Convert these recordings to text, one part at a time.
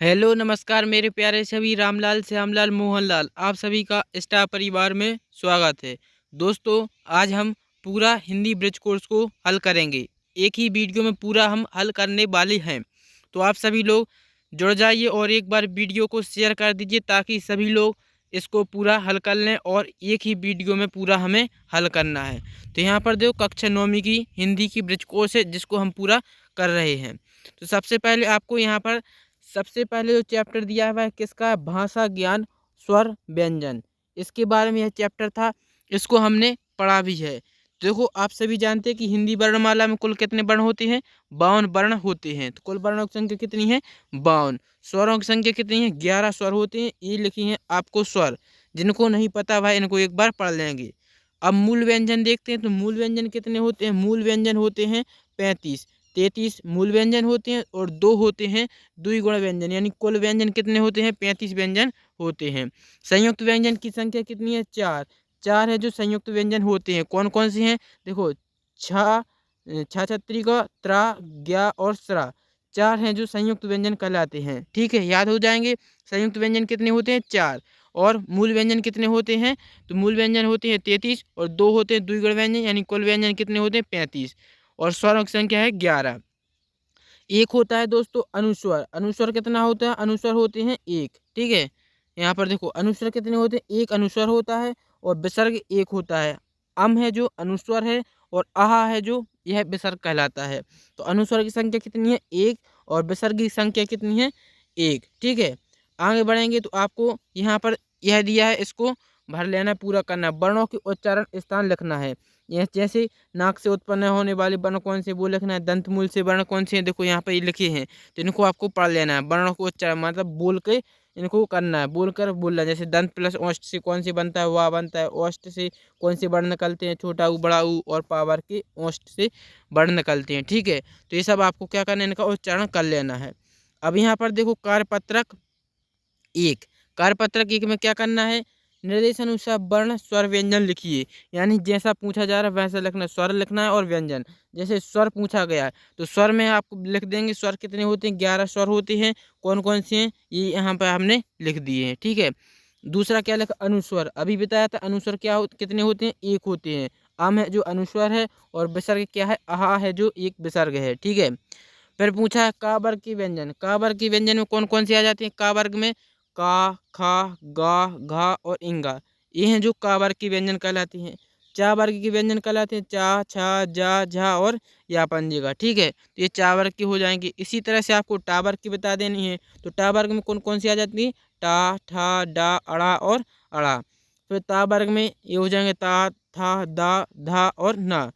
Hello नमस्कार मेरे प्यारे सभी रामलाल श्यामलाल मोहनलाल आप सभी का स्टार परिवार में स्वागत है। दोस्तों आज हम पूरा हिंदी ब्रिज कोर्स को हल करेंगे। एक ही वीडियो में पूरा हम हल करने वाले हैं, तो आप सभी लोग जुड़ जाइए और एक बार वीडियो को शेयर कर दीजिए ताकि सभी लोग इसको पूरा हल कर लें और एक ही वीडियो में पूरा हमें हल करना है। तो यहाँ पर देखो कक्षा 9वीं की हिंदी की ब्रिज कोर्स है जिसको हम पूरा कर रहे हैं। तो सबसे पहले आपको यहाँ पर सबसे पहले जो चैप्टर दिया हुआ है किसका, भाषा ज्ञान स्वर व्यंजन, इसके बारे में यह चैप्टर था। इसको हमने पढ़ा भी है। देखो आप सभी जानते हैं कि हिंदी वर्णमाला में कुल कितने वर्ण होते हैं, 52 वर्ण होते हैं। तो कुल वर्णों की संख्या कितनी है, 52। स्वरों की संख्या कितनी है, 11 स्वर होते हैं। ये लिखी हैं आपको स्वर। जिनको नहीं पता भाई इनको एक बार पढ़ लेंगे। अब मूल व्यंजन देखते हैं, तो मूल व्यंजन कितने होते हैं, मूल व्यंजन होते हैं 35। 33 मूल व्यंजन होते हैं और 2 होते हैं द्विगुण व्यंजन, यानी कुल व्यंजन कितने होते हैं, 35 व्यंजन होते हैं। संयुक्त व्यंजन की संख्या कितनी है, 4। 4 है जो संयुक्त व्यंजन होते हैं। कौन कौन से हैं, देखो छ छत्री का त्रा ज्ञा और स्रा, 4 हैं जो संयुक्त व्यंजन कहलाते हैं। ठीक है, याद हो जाएंगे। संयुक्त व्यंजन कितने होते हैं, 4। और मूल व्यंजन कितने होते हैं, तो मूल व्यंजन होते हैं 33 और 2 होते हैं द्विगुण व्यंजन, यानी कुल व्यंजन कितने होते हैं, 35। और स्वरों की संख्या है 11। एक होता है दोस्तों अनुस्वर। अनुस्वर कितना होता है, अनुस्वर होते हैं 1। ठीक है, यहाँ पर देखो अनुस्वर कितने होते हैं, 1 अनुस्वर होता है और विसर्ग 1 होता है। अम है जो अनुस्वर है और आहा है जो यह विसर्ग कहलाता है। तो अनुस्वर की संख्या कितनी है, 1 और विसर्ग की संख्या कितनी है, 1। ठीक है, आगे बढ़ेंगे तो आपको यहाँ पर यह दिया है, इसको भर लेना, पूरा करना। वर्णों के उच्चारण स्थान लिखना है। यह जैसे नाक से उत्पन्न होने वाले वर्ण कौन से वो लिखना है, दंत मूल से वर्ण कौन से हैं, देखो यहाँ पर ये लिखे हैं। तो इनको आपको पढ़ लेना है। वर्णों को उच्चारण मतलब बोल के इनको करना है, बोलकर बोलना। जैसे दंत प्लस ओष्ठ से कौन से बनता है, वाह बनता है। ओष्ठ से कौन से वर्ण निकलते हैं, छोटा ऊ बड़ा ऊ, और पावर के ओष्ठ से वर्ण निकलते हैं। ठीक है, तो ये सब आपको क्या करना है, इनका उच्चारण कर लेना है। अब यहाँ पर देखो कार्यपत्रक 1। कार्यपत्रक 1 में क्या करना है, निर्देशानुसार वर्ण स्वर व्यंजन लिखिए। यानी जैसा पूछा जा रहा है वैसा लिखना, स्वर लिखना है और व्यंजन। जैसे स्वर पूछा गया है तो स्वर में आप लिख देंगे स्वर कितने होते हैं, 11 स्वर होते हैं। कौन कौन से हैं ये यहाँ पर हमने लिख दिए हैं। ठीक है, दूसरा क्या लिखा, अनुस्वर। अभी बताया था अनुस्वर क्या कितने होते हैं, 1 होते हैं। आम है जो अनुस्वर है और विसर्ग क्या है, आहा है जो एक विसर्ग है। ठीक है, फिर पूछा है का वर्ग की व्यंजन। का वर्ग की व्यंजन में कौन कौन सी आ जाती है, का वर्ग में का, खा, गा, घा और इंगा, ये हैं जो का वर्ग की व्यंजन कहलाती हैं। चा वर्ग की व्यंजन कहलाते हैं चा, छा, जा, झा और या पंजेगा। ठीक है, तो ये चा वर्ग की हो जाएंगे। इसी तरह से आपको टा वर्ग की बता देनी है। तो टा वर्ग में कौन कौन सी आ जाती है, टा, ठा, डा, अड़ा और अड़ा। फिर ता वर्ग में ये हो जाएंगे ता, था, दा, धा और ना।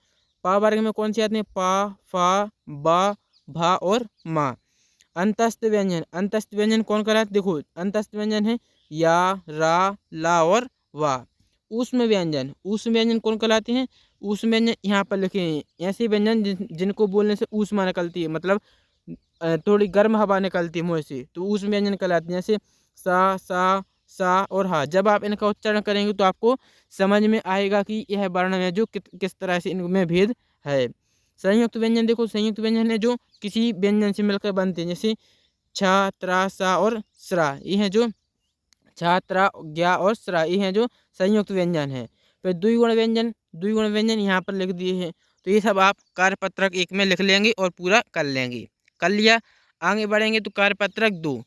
पा वर्ग में कौन सी आती है, पा, फा, बा, भा और मा। अंतस्थ व्यंजन। अंतस्थ व्यंजन कौन कहलाते, देखो अंतस्थ व्यंजन है या, रा, ला और वा। ऊष्म व्यंजन। ऊष्म व्यंजन कौन कहलाते हैं, ऊष्म व्यंजन यहाँ पर लिखे हैं ऐसे व्यंजन जिनको बोलने से ऊष्मा निकलती है, मतलब थोड़ी गर्म हवा निकलती है मुँह से, तो ऊष्म व्यंजन कहलाते हैं। जैसे सा, सा और हा। जब आप इनका उच्चारण करेंगे तो आपको समझ में आएगा कि यह वर्ण है जो किस तरह से इनमें भेद है। संयुक्त व्यंजन देखो, संयुक्त व्यंजन है जो किसी व्यंजन से मिलकर बनते हैं। जैसे छ, त्रा, सा और स्रा, ये हैं जो छ, त्रा, ज्ञा और स्रा, ये हैं जो संयुक्त व्यंजन है। फिर द्विगुण व्यंजन। द्विगुण व्यंजन यहाँ पर लिख दिए हैं। तो ये सब आप कार्यपत्रक 1 में लिख लेंगे और पूरा कर लेंगे। कर लिया, आगे बढ़ेंगे तो कार्यपत्रक 2।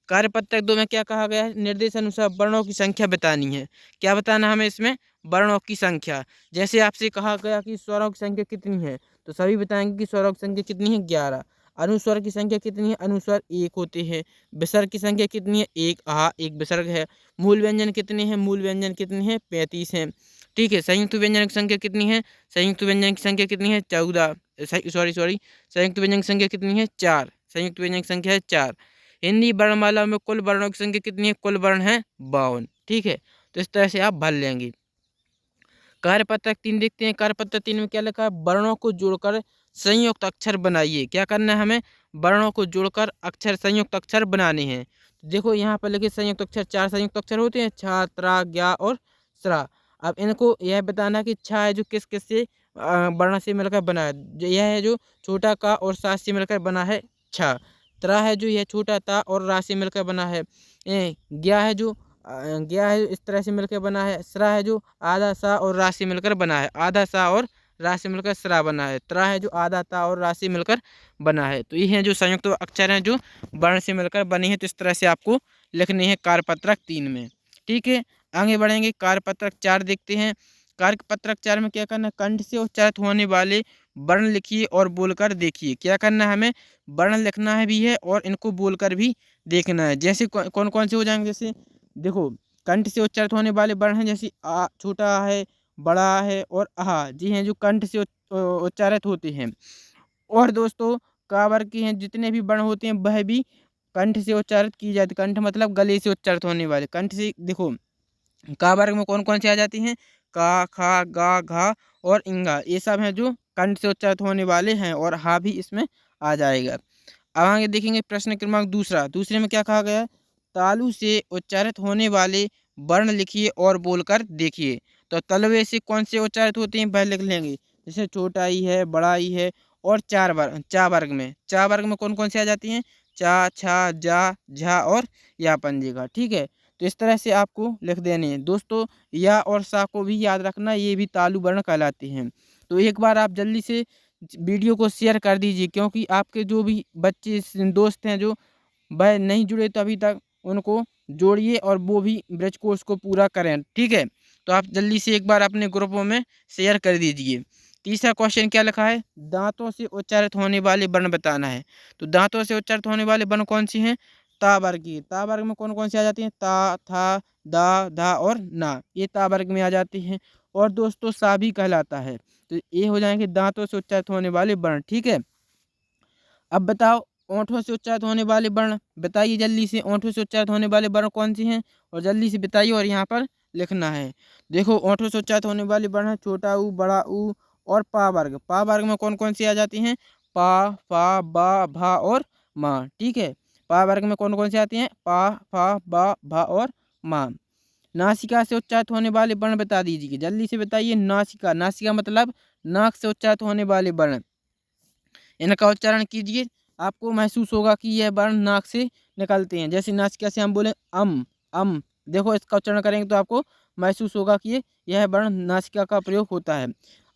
कार्यपत्रक 2 में क्या कहा गया है, निर्देशानुसार वर्णों की संख्या बतानी है। क्या बताना हमें इसमें, वर्णों की संख्या। जैसे आपसे कहा गया कि स्वरों की संख्या कितनी है, तो सभी बताएंगे कि स्वरों की संख्या कितनी है, 11। अनुस्वर की संख्या कितनी है, अनुस्वर 1 होते हैं। विसर्ग की संख्या कितनी है, 1 आहा एक विसर्ग है। मूल व्यंजन कितने हैं, मूल व्यंजन कितने हैं, 35 हैं। ठीक है, संयुक्त व्यंजन की संख्या कितनी है, संयुक्त व्यंजन की संख्या कितनी है, 14। सॉरी संयुक्त व्यंजन की संख्या कितनी है, 4। संयुक्त व्यंजन की संख्या है 4। हिंदी वर्णमाला में कुल वर्णों की संख्या कितनी है, कुल वर्ण है 52। ठीक है, तो इस तरह से आप भर लेंगे। कार्यपत्रक 3 देखते हैं। कार्यपत्रक 3 में क्या लिखा है, वर्णों को जोड़कर संयुक्त अक्षर बनाइए। क्या करना है हमें, वर्णों को जोड़कर अक्षर संयुक्त अक्षर बनाने हैं। तो देखो यहाँ पर लिखे संयुक्त अक्षर, 4 संयुक्त अक्षर होते हैं, छा, त्रा, ज्ञा और स्रा। अब इनको यह बताना कि छा है जो किस किस से वर्ण से मिलकर बना है, यह है जो छोटा का और सा से मिलकर बना है छा। त्रा है जो यह छोटा ता और रा से मिलकर बना है। ज्ञा है जो ज्ञा है इस तरह से मिलकर बना है। स्रा है जो आधा सा और रा से मिलकर बना है। आधा सा और रा से मिलकर स्रा बना है। त्रा है जो आधा ता और रा से मिलकर बना है। तो ये हैं जो संयुक्त अक्षर हैं जो वर्ण से मिलकर बने हैं। तो इस तरह से आपको लिखनी है कार्यपत्रक 3 में। ठीक है, आगे बढ़ेंगे। कार्यपत्रक 4 देखते हैं। कार्यपत्रक 4 में क्या करना है, कंठ से उच्चारित होने वाले वर्ण लिखिए और बोलकर देखिए। क्या करना है, हमें वर्ण लिखना है भी है और इनको बोलकर भी देखना है। जैसे कौन कौन से हो जाएंगे, जैसे देखो कंठ से उच्चारित होने वाले वर्ण हैं, जैसे आ छोटा है, बड़ा है और आहा, जी हैं जो कंठ से उच्चारित होते हैं। और दोस्तों का वर्ग के हैं जितने भी वर्ण होते हैं वह भी कंठ से उच्चारित की जाती। कंठ मतलब गले से उच्चारित होने वाले। कंठ से देखो का वर्ग में कौन कौन से आ जाती हैं, का, खा, गा, घा और इंगा, ये सब हैं जो कंठ से उच्चारित होने वाले हैं और हा भी इसमें आ जाएगा। अब आगे देखेंगे प्रश्न क्रमांक दूसरा। दूसरे में क्या कहा गया है, तालु से उच्चारित होने वाले वर्ण लिखिए और बोलकर देखिए। तो तलवे से कौन से उच्चारित होते हैं वह लिख लेंगे, जैसे छोटा ही है, बड़ा ही है। और चा वर्ग में कौन कौन से आ जाती हैं, चा, छा, जा, झा और या पंजेगा। ठीक है, तो इस तरह से आपको लिख देने हैं। दोस्तों या और सा को भी याद रखना, ये भी तालु वर्ण कहलाते हैं। तो एक बार आप जल्दी से वीडियो को शेयर कर दीजिए, क्योंकि आपके जो भी बच्चे दोस्त हैं जो वह नहीं जुड़े तो अभी तक उनको जोड़िए और वो भी ब्रिज कोर्स को पूरा करें। ठीक है, तो आप जल्दी से एक बार अपने ग्रुपों में शेयर कर दीजिए। तीसरा क्वेश्चन क्या लिखा है, दांतों से उच्चारित होने वाले वर्ण बताना है। तो दांतों से उच्चारित होने वाले वर्ण कौन सी हैं, ता वर्ग की। ता वर्ग में कौन कौन सी आ जाती हैं, ता, था, दा, धा और ना, ये ता वर्ग में आ जाती हैं। और दोस्तों सा भी कहलाता है। तो ये हो जाएंगे दांतों से उच्चारित होने वाले वर्ण। ठीक है, अब बताओ ओंठों से उच्चारित होने वाले वर्ण बताइए जल्दी से। ओंठों से उच्चारित होने वाले वर्ण कौन से हैं, और जल्दी से बताइए और यहाँ पर लिखना है। देखो ओंठों से उच्चारित होने वाले वर्ण है छोटा ऊ, बड़ा ऊ और पा वर्ग। पा वर्ग में कौन कौन सी आ जाती हैं, पा, फा, बा, भा और माँ। ठीक है, पा वर्ग में कौन कौन सी आती हैं, पा, फा, बा, भा और माँ। नासिका से उच्चारित होने वाले वर्ण बता दीजिए, जल्दी से बताइए। नासिका, नासिका मतलब नाक से उच्चारित होने वाले वर्ण, इनका उच्चारण कीजिए। आपको महसूस होगा कि यह वर्ण नाक से निकलते हैं। जैसे नासिका से हम बोले अम, देखो इसका उच्चारण करेंगे तो आपको महसूस होगा कि यह वर्ण नासिका का प्रयोग होता है।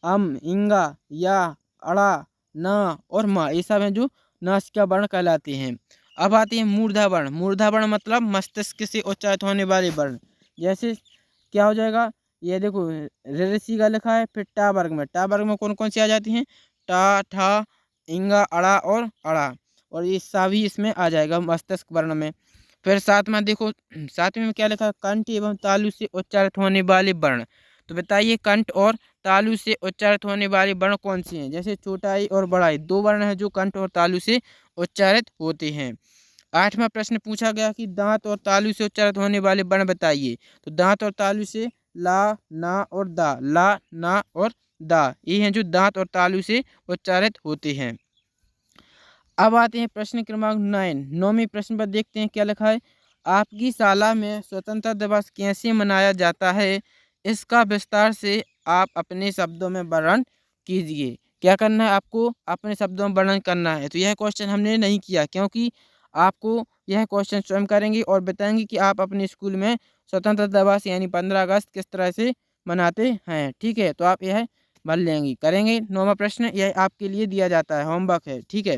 इंगा, या, अड़ा, ना और मा, ये सब हैं जो नासिका वर्ण कहलाते हैं। अब आते हैं मूर्धा वर्ण। मूर्धा वर्ण मतलब मस्तिष्क से उच्चारित होने वाले वर्ण। जैसे क्या हो जाएगा, ये देखो ऋषि का लिखा है। फिर टा वर्ग में कौन कौन सी आ जाती हैं, टा, ठा, इंगा, अड़ा और अड़ा, और ये सा भी इसमें आ जाएगा मस्तिष्क वर्ण में। फिर साथ में देखो, सातवें में क्या लिखा है, कंठ एवं तालु से उच्चारित होने वाले वर्ण। तो बताइए कंठ और तालु से उच्चारित होने वाले वर्ण कौन से हैं। जैसे छोटाई और बड़ाई, दो वर्ण हैं जो कंठ और तालु से उच्चारित होते हैं। 8वां प्रश्न पूछा गया कि दांत और तालु से उच्चारित होने वाले वर्ण बताइए। तो दांत और तालु से ला, ना और दा, ला, ना और दा, ये हैं जो दांत और तालु से उच्चारित होते हैं। अब आते हैं प्रश्न क्रमांक 9वें प्रश्न पर देखते हैं क्या लिखा है। आपकी शाला में स्वतंत्रता दिवस कैसे मनाया जाता है, इसका विस्तार से आप अपने शब्दों में वर्णन कीजिए। क्या करना है, आपको अपने शब्दों में वर्णन करना है। तो यह क्वेश्चन हमने नहीं किया, क्योंकि आपको यह क्वेश्चन स्वयं करेंगे और बताएंगे कि आप अपने स्कूल में स्वतंत्रता दिवस यानी 15 अगस्त किस तरह से मनाते हैं। ठीक है, तो आप यह भर लेंगे, करेंगे। 9वां प्रश्न यह आपके लिए दिया जाता है, होमवर्क है। ठीक है,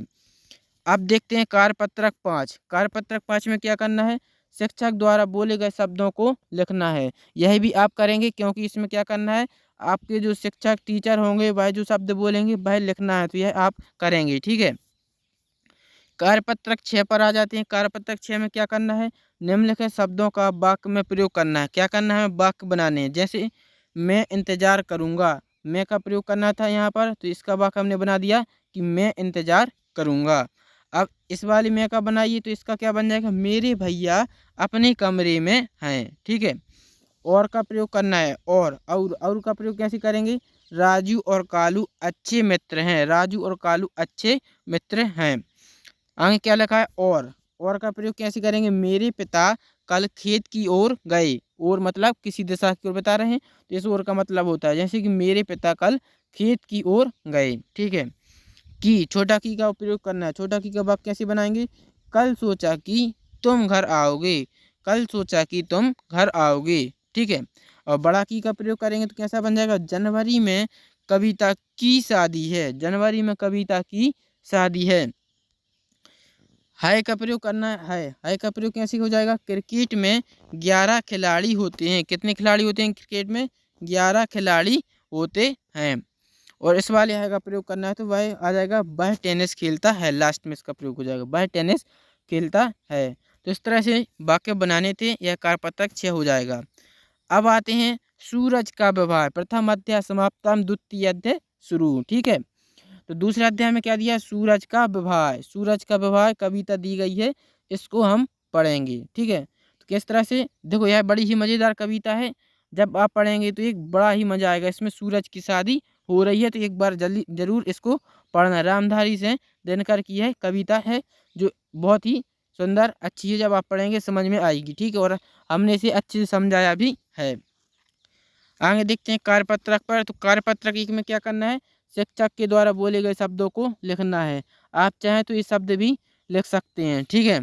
अब देखते हैं कार्यपत्रक 5। कार्यपत्रक 5 में क्या करना है, शिक्षक द्वारा बोले गए शब्दों को लिखना है। यह भी आप करेंगे, क्योंकि इसमें क्या करना है, आपके जो शिक्षक टीचर होंगे वह जो शब्द बोलेंगे वह लिखना है। तो यह आप करेंगे। ठीक है, कार्यपत्रक 6 पर आ जाते हैं। कार्यपत्रक 6 में क्या करना है, निम्नलिखित शब्दों का वाक्य में प्रयोग करना है। क्या करना है, वाक्य बनाने हैं। जैसे मैं इंतजार करूँगा, मैं का प्रयोग करना था यहाँ पर, तो इसका वाक्य हमने बना दिया कि मैं इंतजार करूँगा। अब इस वाली मैं का बनाइए, तो इसका क्या बन जाएगा, मेरे भैया अपने कमरे में हैं। ठीक है, और का प्रयोग करना है। और का प्रयोग कैसे करेंगे, राजू और कालू अच्छे मित्र हैं। राजू और कालू अच्छे मित्र हैं। आगे क्या लिखा है, और का प्रयोग कैसे करेंगे, मेरे पिता कल खेत की ओर गए। और मतलब किसी दिशा की ओर बता रहे हैं, तो इस ओर का मतलब होता है जैसे कि मेरे पिता कल खेत की ओर गए। ठीक है, की छोटा की का उपयोग करना है। छोटा की का वाक्य कैसे बनाएंगे, कल सोचा कि तुम घर आओगे, कल सोचा कि तुम घर आओगे। ठीक है, और बड़ा की का प्रयोग करेंगे तो कैसा बन जाएगा, जनवरी में कविता की शादी है, जनवरी में कविता की शादी है। है का प्रयोग करना है का प्रयोग कैसे हो जाएगा, क्रिकेट में 11 खिलाड़ी होते हैं, कितने खिलाड़ी होते हैं क्रिकेट में, 11 खिलाड़ी होते हैं। और इस वाले है का प्रयोग करना है तो वह आ जाएगा वह टेनिस खेलता है, लास्ट में इसका प्रयोग हो जाएगा वह टेनिस खेलता है। तो इस तरह से वाक्य बनाने थे, यह कार्यपत्रक 6 हो जाएगा। अब आते हैं सूरज का व्यवहार, प्रथम अध्याय समाप्तम, द्वितीय अध्याय शुरू। ठीक है, तो दूसरे अध्याय में क्या दिया है, सूरज का व्यवहार, सूरज का व्यवहार कविता दी गई है, इसको हम पढ़ेंगे। ठीक है, तो किस तरह से, देखो यह बड़ी ही मज़ेदार कविता है, जब आप पढ़ेंगे तो एक बड़ा ही मज़ा आएगा। इसमें सूरज की शादी हो रही है, तो एक बार जल्दी जरूर इसको पढ़ना। रामधारी से दिनकर की है कविता है, जो बहुत ही सुंदर अच्छी है, जब आप पढ़ेंगे समझ में आएगी। ठीक है, और हमने इसे अच्छे से समझाया भी है। आगे देखते हैं कार्यपत्रक पर, तो कार्यपत्रक एक में क्या करना है, शिक्षक के द्वारा बोले गए शब्दों को लिखना है। आप चाहें तो ये शब्द भी लिख सकते हैं। ठीक है,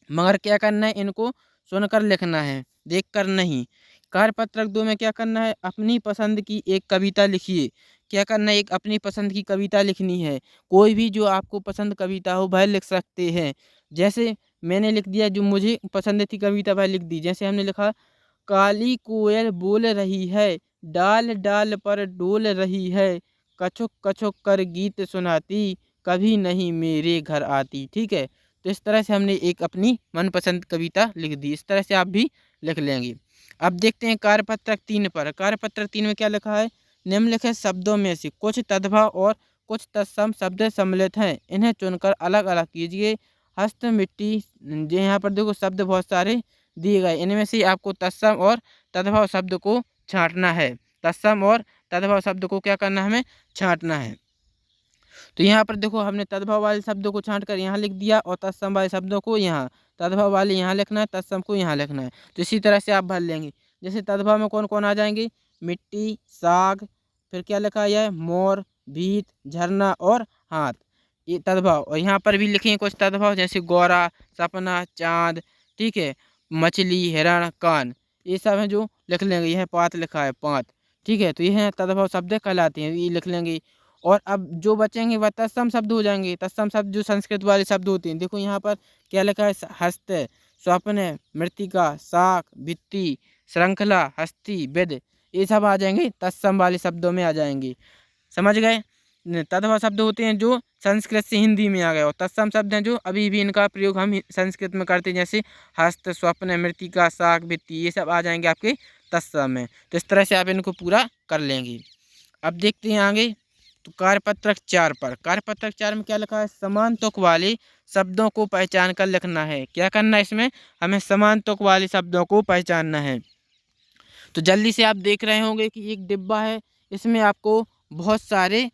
मगर क्या करना है, इनको सुनकर लिखना है, देखकर नहीं। कार्यपत्रक 2 में क्या करना है, अपनी पसंद की एक कविता लिखिए। क्या करना है, एक अपनी पसंद की कविता लिखनी है, कोई भी जो आपको पसंद कविता हो वह लिख सकते हैं। जैसे मैंने लिख दिया, जो मुझे पसंद थी कविता वह लिख दी। जैसे हमने लिखा, काली कोयल बोल रही है, डाल डाल पर डोल रही है, कछुक कछुक कर गीत सुनाती, कभी नहीं मेरे घर आती। ठीक है, तो इस तरह से हमने एक अपनी मनपसंद कविता लिख दी, इस तरह से आप भी लिख लेंगे। अब देखते हैं कार्यपत्रक 3 पर। कार्यपत्रक 3 में क्या लिखा है, निम्नलिखित शब्दों में से कुछ तद्भव और कुछ तत्सम शब्द सम्मिलित हैं, इन्हें चुनकर अलग अलग कीजिए। हस्त मिट्टी, जो यहाँ पर देखो शब्द बहुत सारे दिए गए, इनमें से आपको तत्सम और तद्भव शब्द को छांटना है। तत्सम और तद्भव शब्द को क्या करना है, हमें छांटना है। तो यहाँ पर देखो हमने तद्भव वाले शब्दों को छांट कर यहाँ लिख दिया, और तत्सम वाले शब्दों को यहाँ, तद्भव वाले यहाँ लिखना है, तत्सम को यहाँ लिखना है। तो इसी तरह से आप भर लेंगे। जैसे तद्भव में कौन कौन आ जाएंगे, मिट्टी, साग, फिर क्या लिखा है, मोर, भीत, झरना और हाथ, ये तद्भव। और यहाँ पर भी लिखेंगे कुछ तद्भव, जैसे गौरा, सपना, चाँद, ठीक है, मछली, हिरण, कान, ये सब हैं जो लिख लेंगे। यह पात लिखा है, पात। ठीक है, तो ये हैं तद्भव शब्द कहलाते हैं, ये लिख लेंगे। और अब जो बचेंगे वह तत्सम शब्द हो जाएंगे। तत्सम शब्द जो संस्कृत वाले शब्द होते हैं, देखो यहाँ पर क्या लिखा है, हस्त, स्वप्न, मृतिका, शाक, भित्ति, श्रृंखला, हस्ती, विद, ये सब आ जाएंगे, तत्सम वाले शब्दों में आ जाएंगे। समझ गए, तद्भव शब्द होते हैं जो संस्कृत से हिंदी में आ गए, और तत्सम शब्द हैं जो अभी भी इनका प्रयोग हम संस्कृत में करते हैं, जैसे हस्त, स्वप्न, मृतिका, शाक, भित्ति, ये सब आ जाएंगे आपके तत्सम में। तो इस तरह से आप इनको पूरा कर लेंगे। अब देखते हैं आगे, तो कार्यपत्रक 4 पर। कार्यपत्रक 4 में क्या लिखा है, समान तुक वाले शब्दों को पहचान कर लिखना है। क्या करना है, इसमें हमें समान तुक वाले शब्दों को पहचानना है। तो जल्दी से आप देख रहे होंगे कि एक डिब्बा है, इसमें आपको बहुत सारे,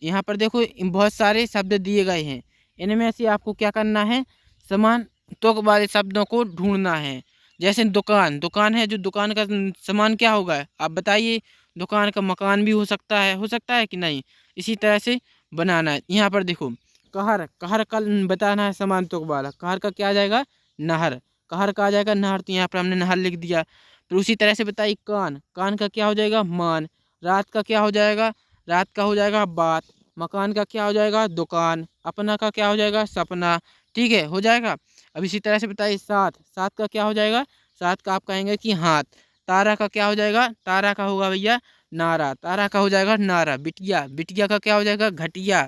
यहाँ पर देखो बहुत सारे शब्द दिए गए हैं, इनमें से आपको क्या करना है, समान तुक वाले शब्दों को ढूंढना है। जैसे दुकान, दुकान है, जो दुकान का सामान क्या होगा, आप बताइए। दुकान का मकान भी हो सकता है कि नहीं, इसी तरह से बनाना है। यहाँ पर देखो कहर, कहर का बताना है समान तुक वाला, कहर का क्या आ जाएगा, नहर, कहर का आ जाएगा नहर, तो यहाँ पर हमने नहर लिख दिया। फिर उसी तरह से बताइए कान, कान का क्या हो जाएगा, मान, रात का क्या हो जाएगा, रात का हो जाएगा बात, मकान का क्या हो जाएगा, दुकान, अपना का क्या हो जाएगा, सपना। ठीक है, हो जाएगा। अब इसी तरह से बताइए साथ, साथ का क्या हो जाएगा, साथ का आप कहेंगे कि हाथ। तारा का क्या हो जाएगा, तारा का होगा भैया नारा, तारा का हो जाएगा नारा। बिटिया, बिटिया का क्या हो जाएगा, घटिया।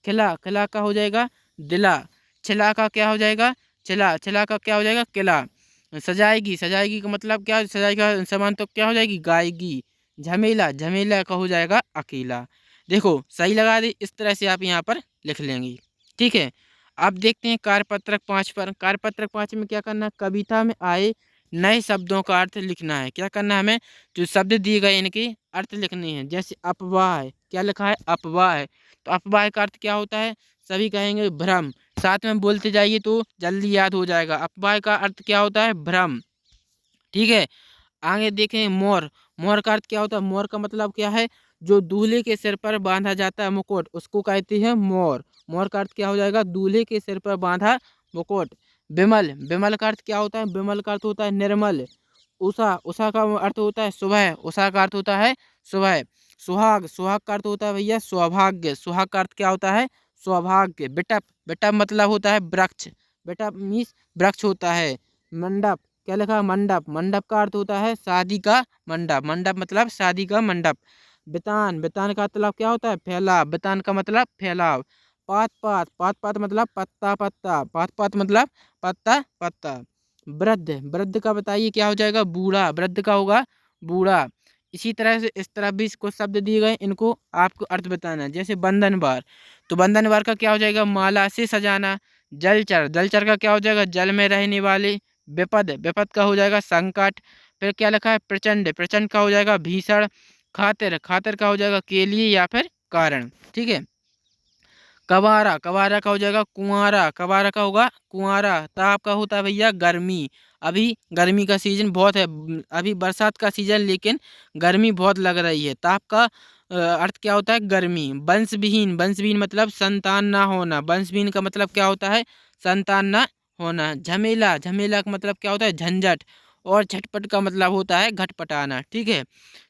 खिला, खिला का हो जाएगा दिला। छिला का क्या हो जाएगा, छिला, छिला का क्या हो जाएगा, किला। सजाएगी, सजाएगी का मतलब क्या, सजाएगी का समान तो क्या हो जाएगी, गाएगी। झमेला, झमेला का हो जाएगा अकेला। देखो सही लगा दे, इस तरह से आप यहाँ पर लिख लेंगे। ठीक है, अब देखते हैं कार्यपत्रक 5 पर। कार्यपत्रक 5 में क्या करना है, कविता में आए नए शब्दों का अर्थ लिखना है। क्या करना है, हमें जो शब्द दिए गए इनके अर्थ लिखने हैं। जैसे अपवाह, क्या लिखा है, अपवाह, तो अपवाह का अर्थ क्या होता है, सभी कहेंगे भ्रम, साथ में बोलते जाइए तो जल्दी याद हो जाएगा। अपवाह का अर्थ क्या होता है, भ्रम। ठीक है, आगे देखें मोर, मोर का अर्थ क्या होता है, मोर का मतलब क्या है, जो दूल्हे के सिर पर बांधा जाता है मुकुट, उसको कहते हैं मोर। मोर का अर्थ क्या हो जाएगा, दूल्हे के सिर पर बांधा मुकुट। विमल, विमल का अर्थ क्या होता है? विमल का अर्थ होता है निर्मल। उषा, उषा का अर्थ होता है सुबह, उषा का अर्थ होता है सुबह। सुहाग, सुहाग का अर्थ होता है भैया सौभाग्य, सुहाग का अर्थ क्या होता है? सौभाग्य। बिटप, बिटप मतलब होता है वृक्ष, बिटप मीन्स वृक्ष होता है। मंडप, क्या लिखा है? मंडप, मंडप का अर्थ होता है शादी का मंडप, मंडप मतलब शादी का मंडप। बितान, बितान का मतलब क्या होता है? फैलाव, बितान का मतलब फैलाव। पात पात, पात पात मतलब पत्ता पत्ता, पात पात मतलब पत्ता पत्ता। वृद्ध, वृद्ध का बताइए क्या हो जाएगा? बूढ़ा, वृद्ध का होगा बूढ़ा। इसी तरह से इस तरह भी कुछ शब्द दिए गए, इनको आपको अर्थ बताना है। जैसे बंधनवार, तो बंधनवार का क्या हो जाएगा? माला से सजाना। जलचर, जलचर का क्या हो जाएगा? जल में रहने वाले। विपद, विपद का हो जाएगा संकट। फिर क्या लिखा है? प्रचंड, प्रचंड का हो जाएगा भीषण। खातिर, खातिर का हो जाएगा के लिए या फिर कारण। ठीक है। कवारा, कवारा का हो जाएगा कुंवारा, कवारा का होगा कुंवारा। ताप का होता है भैया गर्मी। अभी गर्मी का सीजन बहुत है, अभी बरसात का सीजन, लेकिन गर्मी बहुत लग रही है। ताप का अर्थ क्या होता है? गर्मी। वंशविहीन, वंशविहीन मतलब संतान ना होना, वंशविहीन का मतलब क्या होता है? संतान ना होना। झमेला, झमेला का मतलब क्या होता है? झंझट। और झटपट का मतलब होता है घटपटाना। ठीक है।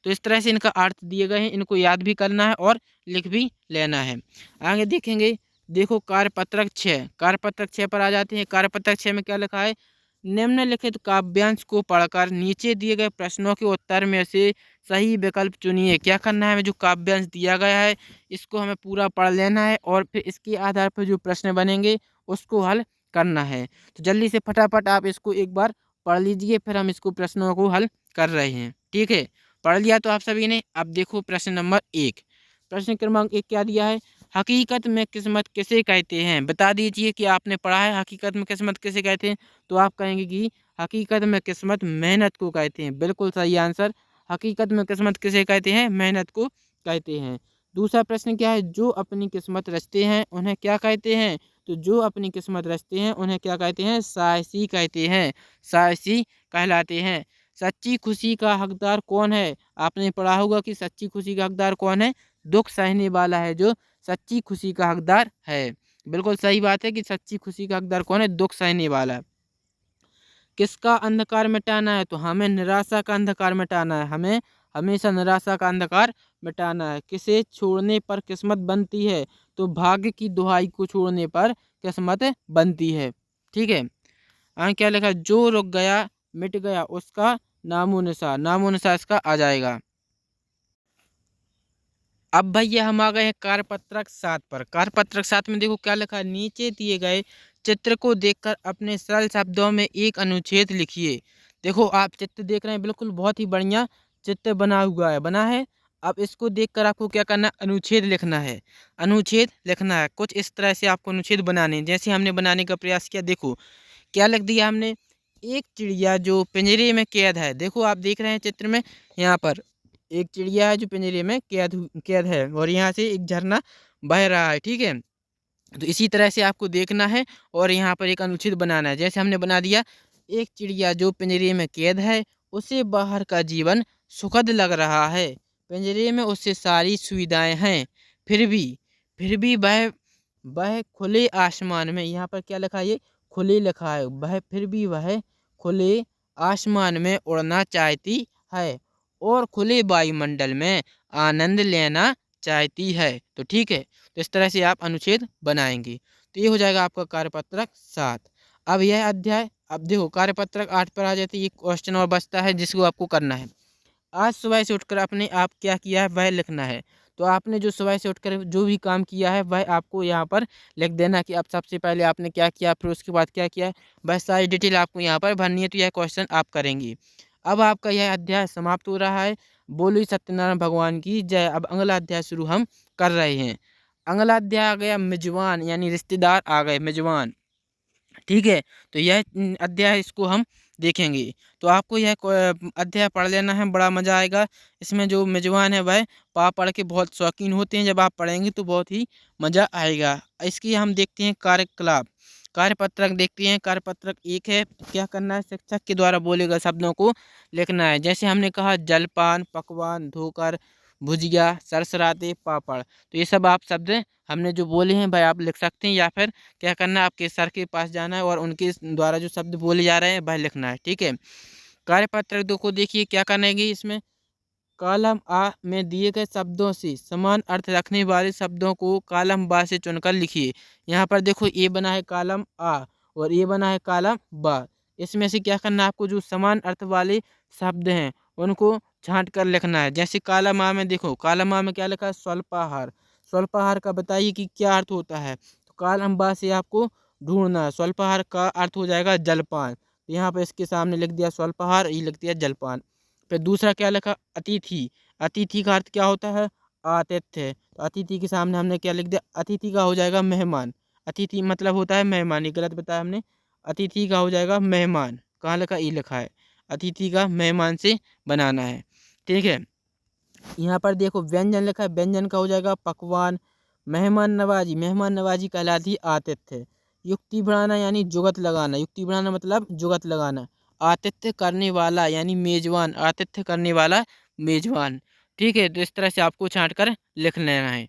तो इस तरह से इनका अर्थ दिए गए हैं, इनको याद भी करना है और लिख भी लेना है। आगे देखेंगे। देखो कार्यपत्रक 6, कार्यपत्रक 6 पर आ जाते हैं। कार्यपत्रक 6 में क्या लिखा है? निम्नलिखित काव्यांश को पढ़कर नीचे दिए गए प्रश्नों के उत्तर में से सही विकल्प चुनिए। क्या करना है? हमें जो काव्यांश दिया गया है इसको हमें पूरा पढ़ लेना है और फिर इसके आधार पर जो प्रश्न बनेंगे उसको हल करना है। तो जल्दी से फटाफट आप इसको एक बार पढ़ लीजिए, फिर हम इसको प्रश्नों को हल कर रहे हैं। ठीक है। पढ़ लिया तो आप सभी ने? अब देखो प्रश्न नंबर 1, प्रश्न क्रमांक 1 क्या दिया है? हकीकत में किस्मत किसे कहते हैं? बता दीजिए कि आपने पढ़ा है हकीकत में किस्मत किसे कहते हैं? तो आप कहेंगे कि हकीकत में किस्मत मेहनत को कहते हैं। बिल्कुल सही आंसर। हकीकत में किस्मत किसे कहते हैं? मेहनत को कहते हैं। दूसरा प्रश्न क्या है? जो अपनी किस्मत रचते हैं उन्हें क्या कहते हैं? तो जो अपनी किस्मत रचते हैं उन्हें क्या कहते हैं? साहसी कहते हैं, साहसी कहलाते हैं। सच्ची खुशी का हकदार कौन है? आपने पढ़ा होगा कि सच्ची खुशी का हकदार कौन है? दुख सहने वाला है जो सच्ची खुशी का हकदार है। बिल्कुल सही बात है कि सच्ची खुशी का हकदार कौन है? दुख सहने वाला। किसका अंधकार मिटाना है? तो हमें निराशा का अंधकार मिटाना है, हमें हमेशा निराशा का अंधकार मिटाना है। किसे छोड़ने पर किस्मत बनती है? तो भाग्य की दुहाई को छोड़ने पर किस्मत बनती है। ठीक है। क्या लिखा है? जो रुक गया मिट गया उसका नामो निशान, नामो निशान इसका आ जाएगा। अब भैया हम आ गए हैं कार्यपत्रक 7 पर। कार्यपत्रक 7 में देखो क्या लिखा है? नीचे दिए गए चित्र को देखकर अपने सरल शब्दों में एक अनुच्छेद लिखिए। देखो आप चित्र देख रहे हैं, बिल्कुल बहुत ही बढ़िया चित्र बना हुआ है, बना है। अब इसको देखकर आपको क्या करना है? अनुच्छेद लिखना है, अनुच्छेद लिखना है। कुछ इस तरह से आपको अनुच्छेद बनाने हैं, जैसे हमने बनाने का प्रयास किया। देखो क्या लिख दिया हमने? एक चिड़िया जो पिंजरे में कैद है। देखो आप देख रहे हैं चित्र में, यहाँ पर एक चिड़िया है जो पिंजरे में कैद है और यहाँ से एक झरना बह रहा है। ठीक है। तो इसी तरह से आपको देखना है और यहाँ पर एक अनुच्छेद बनाना है। जैसे हमने बना दिया, एक चिड़िया जो पिंजरे में कैद है उसे बाहर का जीवन सुखद लग रहा है। पिंजरे में उससे सारी सुविधाएं हैं, फिर भी वह खुले आसमान में, यहाँ पर क्या लिखा है? ये खुले लिखा है। वह खुले आसमान में उड़ना चाहती है और खुले वायुमंडल में आनंद लेना चाहती है। तो ठीक है। तो इस तरह से आप अनुच्छेद बनाएंगे। तो ये हो जाएगा आपका कार्यपत्रक 7। अब यह अध्याय, अब देखो कार्यपत्रक 8 पर आ जाते, ये क्वेश्चन और बचता है जिसको आपको करना है। आज सुबह से उठकर आपने आप क्या किया है वह लिखना है। तो आपने जो सुबह से उठकर जो भी काम किया है वह आपको यहाँ पर लिख देना कि आप सबसे पहले आपने क्या किया, फिर उसके बाद क्या किया है, वह सारी डिटेल आपको यहाँ पर भरनी है। तो यह क्वेश्चन आप करेंगे। अब आपका यह अध्याय समाप्त हो रहा है। बोलो सत्यनारायण भगवान की जय। अब अगला अध्याय शुरू हम कर रहे हैं। अगला अध्याय आ गया मेजबान, यानी रिश्तेदार आ गए मेजबान। ठीक है। तो यह अध्याय इसको हम देखेंगे। तो आपको यह अध्याय पढ़ लेना है, बड़ा मज़ा आएगा। इसमें जो मेजबान है वह पढ़ के बहुत शौकीन होते हैं, जब आप पढ़ेंगे तो बहुत ही मज़ा आएगा। इसकी हम देखते हैं कार्यकलाप, कार्यपत्रक देखते हैं। कार्यपत्रक 1 है। क्या करना है? शिक्षक के द्वारा बोले गए शब्दों को लिखना है। जैसे हमने कहा जलपान, पकवान, धोकर, भुजिया, सरसराते, पापड़। तो ये सब आप शब्द हमने जो बोले हैं भाई आप लिख सकते हैं, या फिर क्या करना है आपके सर के पास जाना है और उनके द्वारा जो शब्द बोले जा रहे हैं वह लिखना है। ठीक है। कार्यपत्रक दो को देखिए क्या करना है कि इसमें कॉलम आ में दिए गए शब्दों से समान अर्थ रखने वाले शब्दों को कॉलम बा से चुनकर लिखिए। यहाँ पर देखो ये बना है कॉलम आ और ये बना है कॉलम बा। इसमें से क्या करना है आपको जो समान अर्थ वाले शब्द हैं उनको छांट कर लिखना है। जैसे कॉलम आ में देखो, कॉलम आ में क्या लिखा है स्वल्पाहार। स्वल्पाहार का बताइए कि क्या अर्थ होता है। तो कॉलम बा से आपको ढूंढना है। स्वल्पाहार का अर्थ हो जाएगा जलपान। तो यहाँ पर इसके सामने लिख दिया स्वल्पाहार, ये लिख दिया जलपान। फिर दूसरा क्या लिखा अतिथि। अतिथि का अर्थ क्या होता है आतिथ्य। तो अतिथि के सामने हमने क्या लिख दिया, अतिथि का हो जाएगा मेहमान। अतिथि मतलब होता है मेहमान, ये गलत बताया हमने। अतिथि का हो जाएगा मेहमान, कहाँ लिखा ये लिखा है। अतिथि का मेहमान से बनाना है। ठीक है। यहाँ पर देखो व्यंजन लिखा है, व्यंजन का हो जाएगा पकवान। मेहमान नवाजी, मेहमान नवाजी कहलाती आतिथ्य। युक्ति बढ़ाना यानी जुगत लगाना, युक्ति बढ़ाना मतलब जुगत लगाना। आतिथ्य करने वाला यानी मेजबान, आतिथ्य करने वाला मेजबान। ठीक है। तो इस तरह से आपको छांट कर लिख लेना है।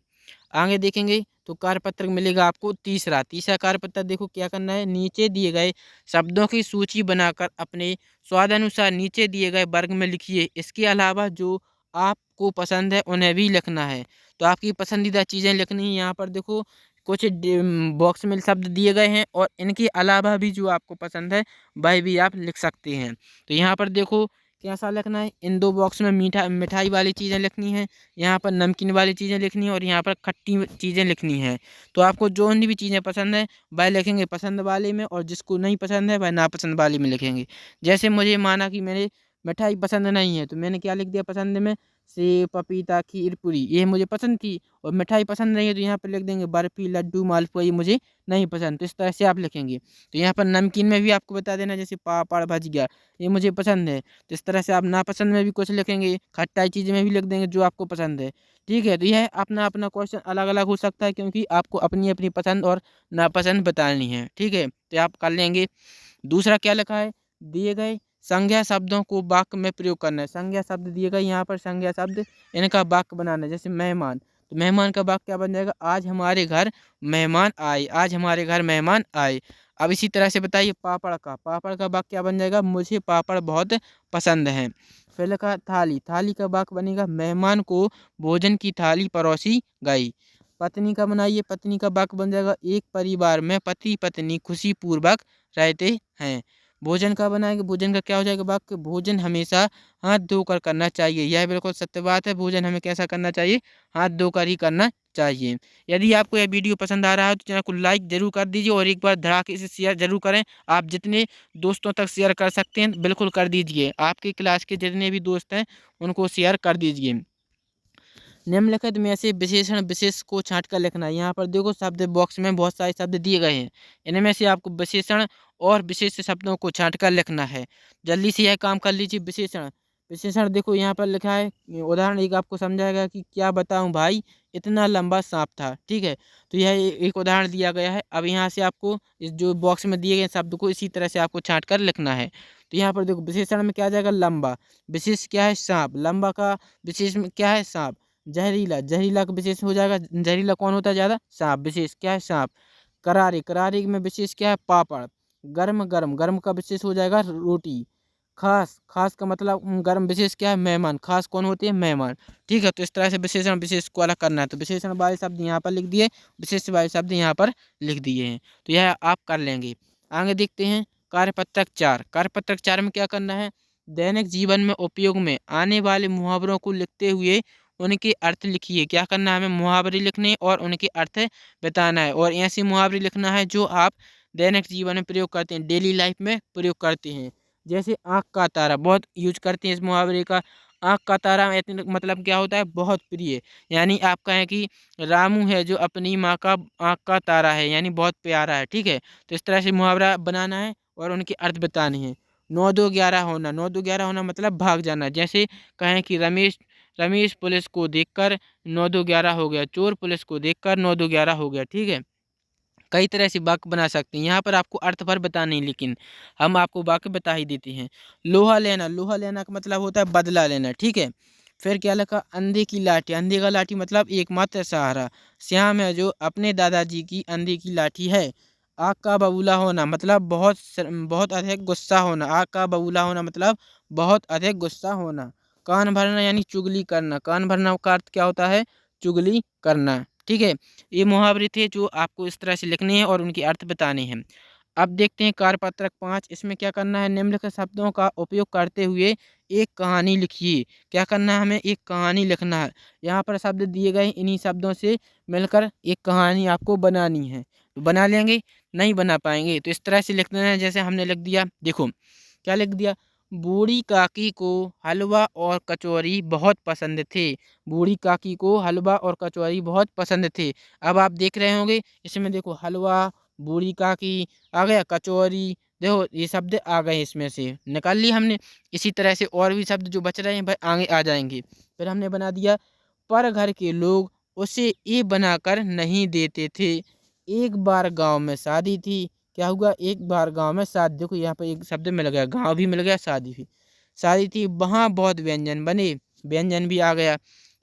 आगे देखेंगे तो कार्यपत्रक मिलेगा आपको तीसरा। तीसरा कार्यपत्रक देखो क्या करना है, नीचे दिए गए शब्दों की सूची बनाकर अपने स्वादानुसार नीचे दिए गए वर्ग में लिखिए। इसके अलावा जो आपको पसंद है उन्हें भी लिखना है। तो आपकी पसंदीदा चीज़ें लिखनी है। यहाँ पर देखो कुछ बॉक्स में शब्द दिए गए हैं और इनके अलावा भी जो आपको पसंद है वह भी आप लिख सकते हैं। तो यहाँ पर देखो कैसा लिखना है, इन दो बॉक्स में मिठाई वाली चीज़ें लिखनी है, यहाँ पर नमकीन वाली चीज़ें लिखनी है और यहाँ पर खट्टी चीज़ें लिखनी है। तो आपको जो भी चीज़ें पसंद है वह लिखेंगे पसंद वाले में, और जिसको नहीं पसंद है वह नापसंद वाले में लिखेंगे। जैसे मुझे माना कि मेरे मिठाई पसंद नहीं है तो मैंने क्या लिख दिया पसंद में, सेब, पपीता, खीर, पूरी, ये मुझे पसंद थी। और मिठाई पसंद नहीं है तो यहाँ पर लिख देंगे बर्फ़ी, लड्डू, मालपुआ, ये मुझे नहीं पसंद। तो इस तरह से आप लिखेंगे। तो यहाँ पर नमकीन में भी आपको बता देना, जैसे पापड़, भजिया, ये मुझे पसंद है। तो इस तरह से आप नापसंद में भी कुछ लिखेंगे, खट्टाई चीज़ में भी लिख देंगे जो आपको पसंद है। ठीक है। तो यह अपना अपना क्वेश्चन अलग अलग हो सकता है, क्योंकि आपको अपनी अपनी पसंद और नापसंद बतानी है। ठीक है। तो आप कर लेंगे। दूसरा क्या लिखा है, दिए गए संज्ञा शब्दों को वाक्य में प्रयोग करना है। संज्ञा शब्द दिए गए यहाँ पर, संज्ञा शब्द इनका वाक्य बनाना है। जैसे मेहमान, तो मेहमान का वाक्य क्या बन जाएगा, आज हमारे घर मेहमान आए, आज हमारे घर मेहमान आए। अब इसी तरह से बताइए पापड़ का, पापड़ का वाक्य क्या बन जाएगा, मुझे पापड़ बहुत पसंद हैं। फिर लिखा थाली, थाली का वाक्य बनेगा मेहमान को भोजन की थाली परोसी गई। पत्नी का बनाइए, पत्नी का वाक्य बन जाएगा एक परिवार में पति पत्नी खुशी पूर्वक रहते हैं। भोजन का बनाएंगे, भोजन का क्या हो जाएगा वाक्य, भोजन हमेशा हाथ धोकर करना चाहिए। यह बिल्कुल सत्य बात है, भोजन हमें कैसा करना चाहिए, हाथ धोकर ही करना चाहिए। यदि आपको यह वीडियो पसंद आ रहा है तो चैनल को लाइक जरूर कर दीजिए और एक बार धड़ाके से शेयर जरूर करें। आप जितने दोस्तों तक शेयर कर सकते हैं बिल्कुल कर दीजिए। आपकी क्लास के जितने भी दोस्त हैं उनको शेयर कर दीजिए। निम्नलिखित में से विशेषण विशेष को छांट कर लिखना है। यहाँ पर देखो शब्द बॉक्स में बहुत सारे शब्द दिए गए हैं, इनमें से आपको विशेषण और विशेष शब्दों को छांट कर लिखना है। जल्दी से यह काम कर लीजिए। विशेषण, विशेषण देखो यहाँ पर लिखा है, उदाहरण एक आपको समझाएगा कि क्या बताऊं भाई इतना लंबा सांप था। ठीक है। तो यह एक उदाहरण दिया गया है। अब यहाँ से आपको इस जो बॉक्स में दिए गए शब्द को इसी तरह से आपको छांट कर लिखना है। तो यहाँ पर देखो विशेषण में क्या आ जाएगा, लंबा, विशेष क्या है सांप, लंबा का विशेष में क्या है सांप। जहरीला, जहरीला का विशेष हो जाएगा, जहरीला कौन होता है ज़्यादा, सांप, विशेष क्या है सांप। करारे, करारे में विशेष क्या है पापड़। गर्म, गर्म, गर्म का विशेष हो जाएगा रोटी। खास, खास का मतलब गर्म, विशेष क्या है मेहमान, खास कौन होते हैं मेहमान। ठीक है। तो इस तरह से विशेषण विशेष को अलग करना है। तो विशेषण वाले शब्द यहाँ पर लिख दिए, विशेष वाले शब्द यहाँ पर लिख दिए हैं। तो यह आप कर लेंगे। आगे देखते हैं कार्यपत्रक 4। कार्यपत्रक 4 में क्या करना है, दैनिक जीवन में उपयोग में आने वाले मुहावरों को लिखते हुए उनके अर्थ लिखिए। क्या करना है, हमें मुहावरे लिखने और उनके अर्थ बताना है। और ऐसे मुहावरे लिखना है जो आप दैनिक जीवन में प्रयोग करते हैं, डेली लाइफ में प्रयोग करते हैं। जैसे आँख का तारा, बहुत यूज करते हैं इस मुहावरे का। आँख का तारा मतलब क्या होता है, बहुत प्रिय। यानी आप कहें कि रामू है जो अपनी माँ का आँख का तारा है, यानी बहुत प्यारा है। ठीक है। तो इस तरह से मुहावरा बनाना है और उनके अर्थ बताने हैं। 9-2-11 होना, 9-2-11 होना मतलब भाग जाना। जैसे कहें कि रमेश रमेश पुलिस को देखकर 9-2-11 हो गया, चोर पुलिस को देखकर 9-2-11 हो गया। ठीक है। कई तरह से वाक्य बना सकते हैं। यहाँ पर आपको अर्थ भर बताने हैं, लेकिन हम आपको वाक्य बता ही देते हैं। लोहा लेना, लोहा लेना का मतलब होता है बदला लेना। ठीक है। फिर क्या लिखा, अंधे की लाठी, अंधे का लाठी मतलब एकमात्र सहारा। श्याम है जो अपने दादाजी की अंधे की लाठी है। आग का बबूला होना मतलब बहुत अधिक गुस्सा होना। आग का बबूला होना मतलब बहुत अधिक गुस्सा होना। कान भरना यानी चुगली करना। कान भरना का अर्थ क्या होता है, चुगली करना। ठीक है, ये मुहावरे थे जो आपको इस तरह से लिखने हैं और उनके अर्थ बताने हैं। अब देखते हैं कार्यपत्रक 5। इसमें क्या करना है, निम्नलिखित शब्दों का उपयोग करते हुए एक कहानी लिखिए। क्या करना है, हमें एक कहानी लिखना है। यहाँ पर शब्द दिए गए, इन्हीं शब्दों से मिलकर एक कहानी आपको बनानी है। तो बना लेंगे, नहीं बना पाएंगे तो इस तरह से लिख देना है। जैसे हमने लिख दिया, देखो क्या लिख दिया, बूढ़ी काकी को हलवा और कचौरी बहुत पसंद थे। बूढ़ी काकी को हलवा और कचौरी बहुत पसंद थे। अब आप देख रहे होंगे इसमें, देखो हलवा, बूढ़ी काकी आ गया, कचौरी, देखो ये शब्द आ गए, इसमें से निकाल लिए हमने। इसी तरह से और भी शब्द जो बच रहे हैं भाई आगे आ जाएंगे। फिर हमने बना दिया, पर घर के लोग उसे ये बनाकर नहीं देते थे। एक बार गांव में शादी थी। क्या हुआ, एक बार गांव में शादी, देखो यहाँ पर एक शब्द मिल गया, गांव भी मिल गया, शादी भी, शादी थी, वहाँ बहुत व्यंजन बने, व्यंजन भी आ गया।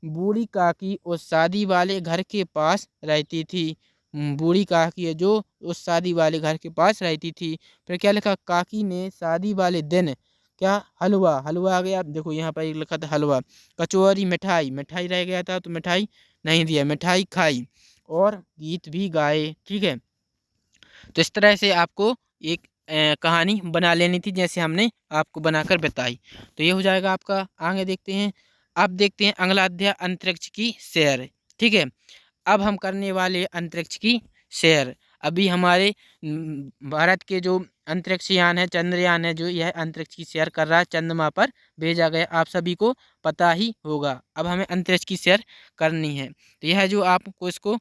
बूढ़ी काकी उस शादी वाले घर के पास रहती थी। बूढ़ी काकी है जो उस शादी वाले घर के पास रहती थी। फिर क्या लिखा, काकी ने शादी वाले दिन क्या, हलवा, हलवा आ गया, देखो यहाँ पर एक लिखा था हलवा। कचौरी मिठाई, मिठाई रह गया था तो मिठाई नहीं दिया, मिठाई खाई और गीत भी गाए। ठीक है, तो इस तरह से आपको एक कहानी बना लेनी थी जैसे हमने आपको बनाकर बताई। तो ये हो जाएगा आपका। आगे देखते हैं, अब देखते हैं अगला अध्याय अंतरिक्ष की सैर। ठीक है, अब हम करने वाले अंतरिक्ष की सैर। अभी हमारे भारत के जो अंतरिक्ष यान है, चंद्रयान है, जो यह अंतरिक्ष की सैर कर रहा है, चंद्रमा पर भेजा गया, आप सभी को पता ही होगा। अब हमें अंतरिक्ष की सैर करनी है, तो यह जो आपको इसको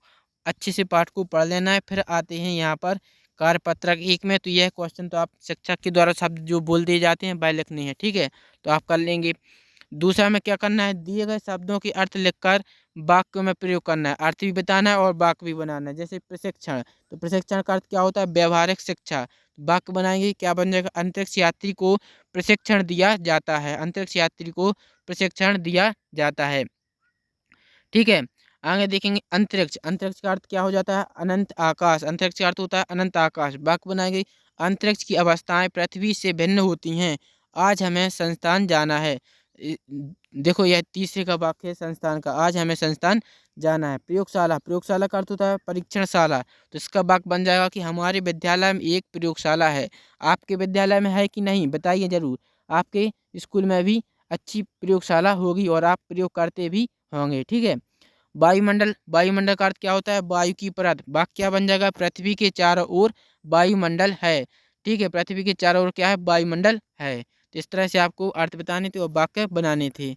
अच्छे से पाठ को पढ़ लेना है। फिर आते हैं यहाँ पर कार्यपत्रक 1 में। तो यह क्वेश्चन तो आप शिक्षक के द्वारा शब्द जो बोल दिए जाते हैं वह लिखने हैं। ठीक है, तो आप कर लेंगे। दूसरा में क्या करना है, दिए गए शब्दों के अर्थ लिखकर वाक्य में प्रयोग करना है। अर्थ भी बताना है और वाक्य भी बनाना है। जैसे प्रशिक्षण, तो प्रशिक्षण का अर्थ क्या होता है, व्यवहारिक शिक्षा। वाक्य बनाएंगे, क्या बन जाएगा, अंतरिक्ष यात्री को प्रशिक्षण दिया जाता है। अंतरिक्ष यात्री को प्रशिक्षण दिया जाता है। ठीक है, आगे देखेंगे अंतरिक्ष। अंतरिक्ष का अर्थ क्या हो जाता है, अनंत आकाश। अंतरिक्ष का अर्थ होता है अनंत आकाश। वाक्य बनाएंगे, अंतरिक्ष की अवस्थाएं पृथ्वी से भिन्न होती हैं। आज हमें संस्थान जाना है। देखो यह तीसरे का वाक्य है, संस्थान का, आज हमें संस्थान जाना है। प्रयोगशाला, प्रयोगशाला का अर्थ होता है परीक्षणशाला। तो इसका वाक्य बन जाएगा कि हमारे विद्यालय में एक प्रयोगशाला है। आपके विद्यालय में है कि नहीं, बताइए जरूर। आपके स्कूल में भी अच्छी प्रयोगशाला होगी और आप प्रयोग करते भी होंगे। ठीक है, वायुमंडल, वायुमंडल का अर्थ क्या होता है, वायु की परत। वाक्य क्या बन जाएगा, पृथ्वी के चारों ओर वायुमंडल है। ठीक है, पृथ्वी के चारों ओर क्या है, वायुमंडल है। तो इस तरह से आपको अर्थ बताने थे और वाक्य बनाने थे।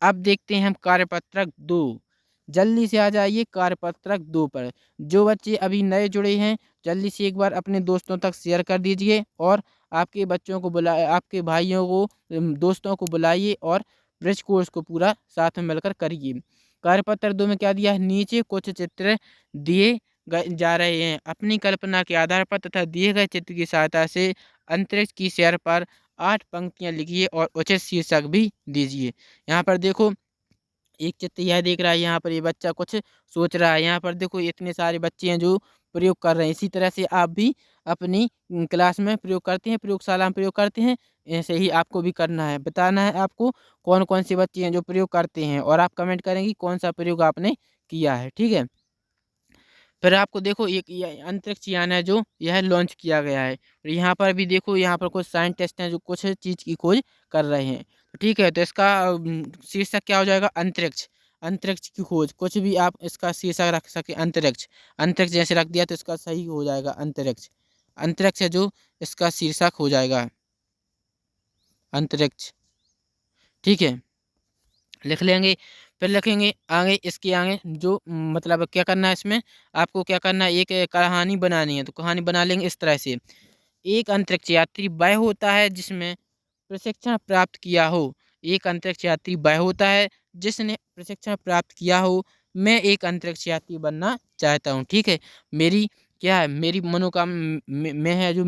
अब देखते हैं हम कार्यपत्रक 2। जल्दी से आ जाइए कार्यपत्रक 2 पर। जो बच्चे अभी नए जुड़े हैं जल्दी से एक बार अपने दोस्तों तक शेयर कर दीजिए और आपके बच्चों को आपके भाइयों को, दोस्तों को बुलाइए और ब्रिज कोर्स को पूरा साथ में मिलकर करिए। कार्यपत्र 2 में क्या दिया है, नीचे कुछ चित्र दिए जा रहे हैं। अपनी कल्पना के आधार पर तथा दिए गए चित्र की सहायता से अंतरिक्ष की सैर पर 8 पंक्तियां लिखिए और उचित शीर्षक भी दीजिए। यहाँ पर देखो एक चित्र यह देख रहा है, यहाँ पर ये बच्चा कुछ सोच रहा है। यहाँ पर देखो इतने सारे बच्चे हैं जो प्रयोग कर रहे हैं। इसी तरह से आप भी अपनी क्लास में प्रयोग करते हैं, प्रयोगशाला में प्रयोग करते हैं। ऐसे ही आपको भी करना है, बताना है आपको कौन कौन से बच्चे हैं जो प्रयोग करते हैं और आप कमेंट करेंगे कौन सा प्रयोग आपने किया है। ठीक है, फिर आपको देखो एक अंतरिक्ष यान है जो यह लॉन्च किया गया है। और यहाँ पर भी देखो, यहाँ पर कुछ साइंटिस्ट हैं जो कुछ चीज़ की खोज कर रहे हैं। तो ठीक है, तो इसका शीर्षक क्या हो जाएगा, अंतरिक्ष, अंतरिक्ष की खोज। कुछ भी आप इसका शीर्षक रख सके, अंतरिक्ष, अंतरिक्ष जैसे रख दिया तो इसका सही हो जाएगा अंतरिक्ष। अंतरिक्ष है जो इसका शीर्षक हो जाएगा, अंतरिक्ष। ठीक है, लिख लेंगे। फिर लिखेंगे आगे, इसके आगे जो मतलब क्या करना है, इसमें आपको क्या करना है, एक कहानी बनानी है। तो कहानी बना लेंगे इस तरह से। एक अंतरिक्ष यात्री वह होता है जिसमें प्रशिक्षण प्राप्त किया हो। एक अंतरिक्ष यात्री वह होता है जिसने प्रशिक्षण प्राप्त किया हो। मैं एक अंतरिक्ष यात्री बनना चाहता हूँ। ठीक है, मेरी क्या है, मेरी मनोकामना मैं है जो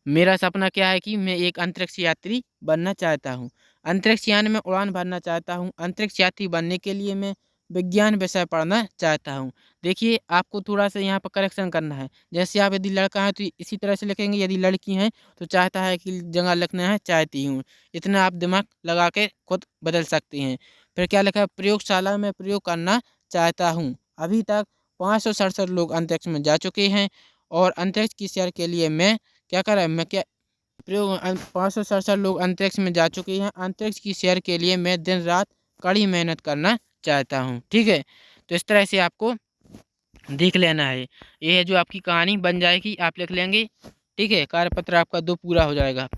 मेरा सपना क्या है कि मैं एक अंतरिक्ष यात्री बनना चाहता हूँ। अंतरिक्ष यान में उड़ान भरना चाहता हूँ। अंतरिक्ष यात्री बनने के लिए मैं विज्ञान विषय पढ़ना चाहता हूँ। देखिए आपको थोड़ा सा यहाँ पर करेक्शन करना है। जैसे आप यदि लड़का है तो इसी तरह से लिखेंगे, यदि लड़की हैं तो चाहता है कि जगह लिखना है चाहती हूँ। इतना आप दिमाग लगा के खुद बदल सकते हैं। फिर क्या लिखा है, प्रयोगशाला में प्रयोग करना चाहता हूँ। अभी तक 567 लोग अंतरिक्ष में जा चुके हैं और अंतरिक्ष की सैर के लिए मैं क्या कर रहा है, मैं क्या प्रयोग 567 लोग अंतरिक्ष में जा चुके हैं। अंतरिक्ष की सैर के लिए मैं दिन रात कड़ी मेहनत करना चाहता हूँ। ठीक है, तो इस तरह से आपको देख लेना है। ये है जो आपकी कहानी बन जाएगी, आप लिख लेंगे। ठीक है, कार्यपत्र आपका 2 पूरा हो जाएगा।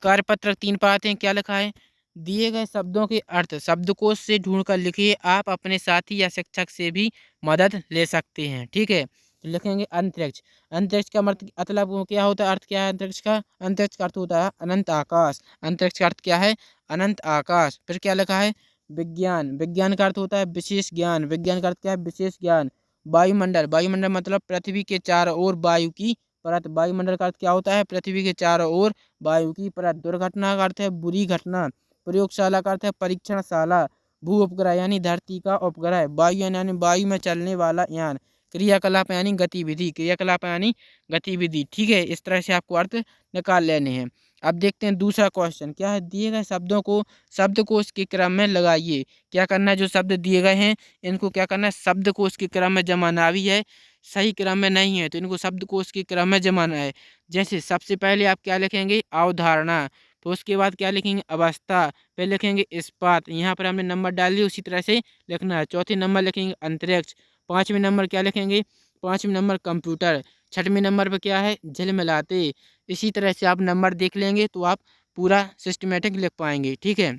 कार्यपत्र 3 पर आते हैं। क्या लिखा है, दिए गए शब्दों के अर्थ शब्दकोश से ढूंढकर लिखिए। आप अपने साथी या शिक्षक से भी मदद ले सकते हैं। ठीक है, तो लिखेंगे अंतरिक्ष। अंतरिक्ष का मतलब वो क्या होता है, अर्थ क्या है अंतरिक्ष का? अंतरिक्ष का अर्थ होता है अनंत आकाश। अंतरिक्ष का अर्थ क्या है? अनंत आकाश। फिर क्या लिखा है, विज्ञान। विज्ञान का अर्थ होता है विशेष ज्ञान। विज्ञान का अर्थ क्या है? विशेष ज्ञान। वायुमंडल। वायुमंडल मतलब पृथ्वी के चारों ओर वायु की परत। वायुमंडल का अर्थ क्या होता है? पृथ्वी के चारों ओर वायु की परत। दुर्घटना का अर्थ है बुरी घटना। प्रयोगशाला का अर्थ है परीक्षणशाला। भू उपग्रह यानी धरती का उपग्रह। वायुयान यानी वायु में चलने वाला यान। क्रियाकलाप यानी गतिविधि। क्रियाकलाप यानी गतिविधि। ठीक है, इस तरह से आपको अर्थ निकाल लेने हैं। अब देखते हैं दूसरा क्वेश्चन क्या है, दिए गए शब्दों को शब्दकोश के क्रम में लगाइए। क्या करना है, जो शब्द दिए गए हैं इनको क्या करना है, शब्दकोश के क्रम में जमाना। भी है सही क्रम में नहीं है तो इनको शब्दकोश के क्रम में जमाना है। जैसे सबसे पहले आप क्या लिखेंगे, अवधारणा। तो उसके बाद क्या लिखेंगे, अवस्था। फिर लिखेंगे इस्पात। यहाँ पर हमने नंबर डाल दिए, उसी तरह से लिखना है। चौथे नंबर लिखेंगे अंतरिक्ष। पाँचवें नंबर क्या लिखेंगे, पाँचवें नंबर कंप्यूटर। छठवें नंबर पर क्या है, झिलमिलाते। इसी तरह से आप नंबर देख लेंगे तो आप पूरा सिस्टमेटिक लिख पाएंगे। ठीक है,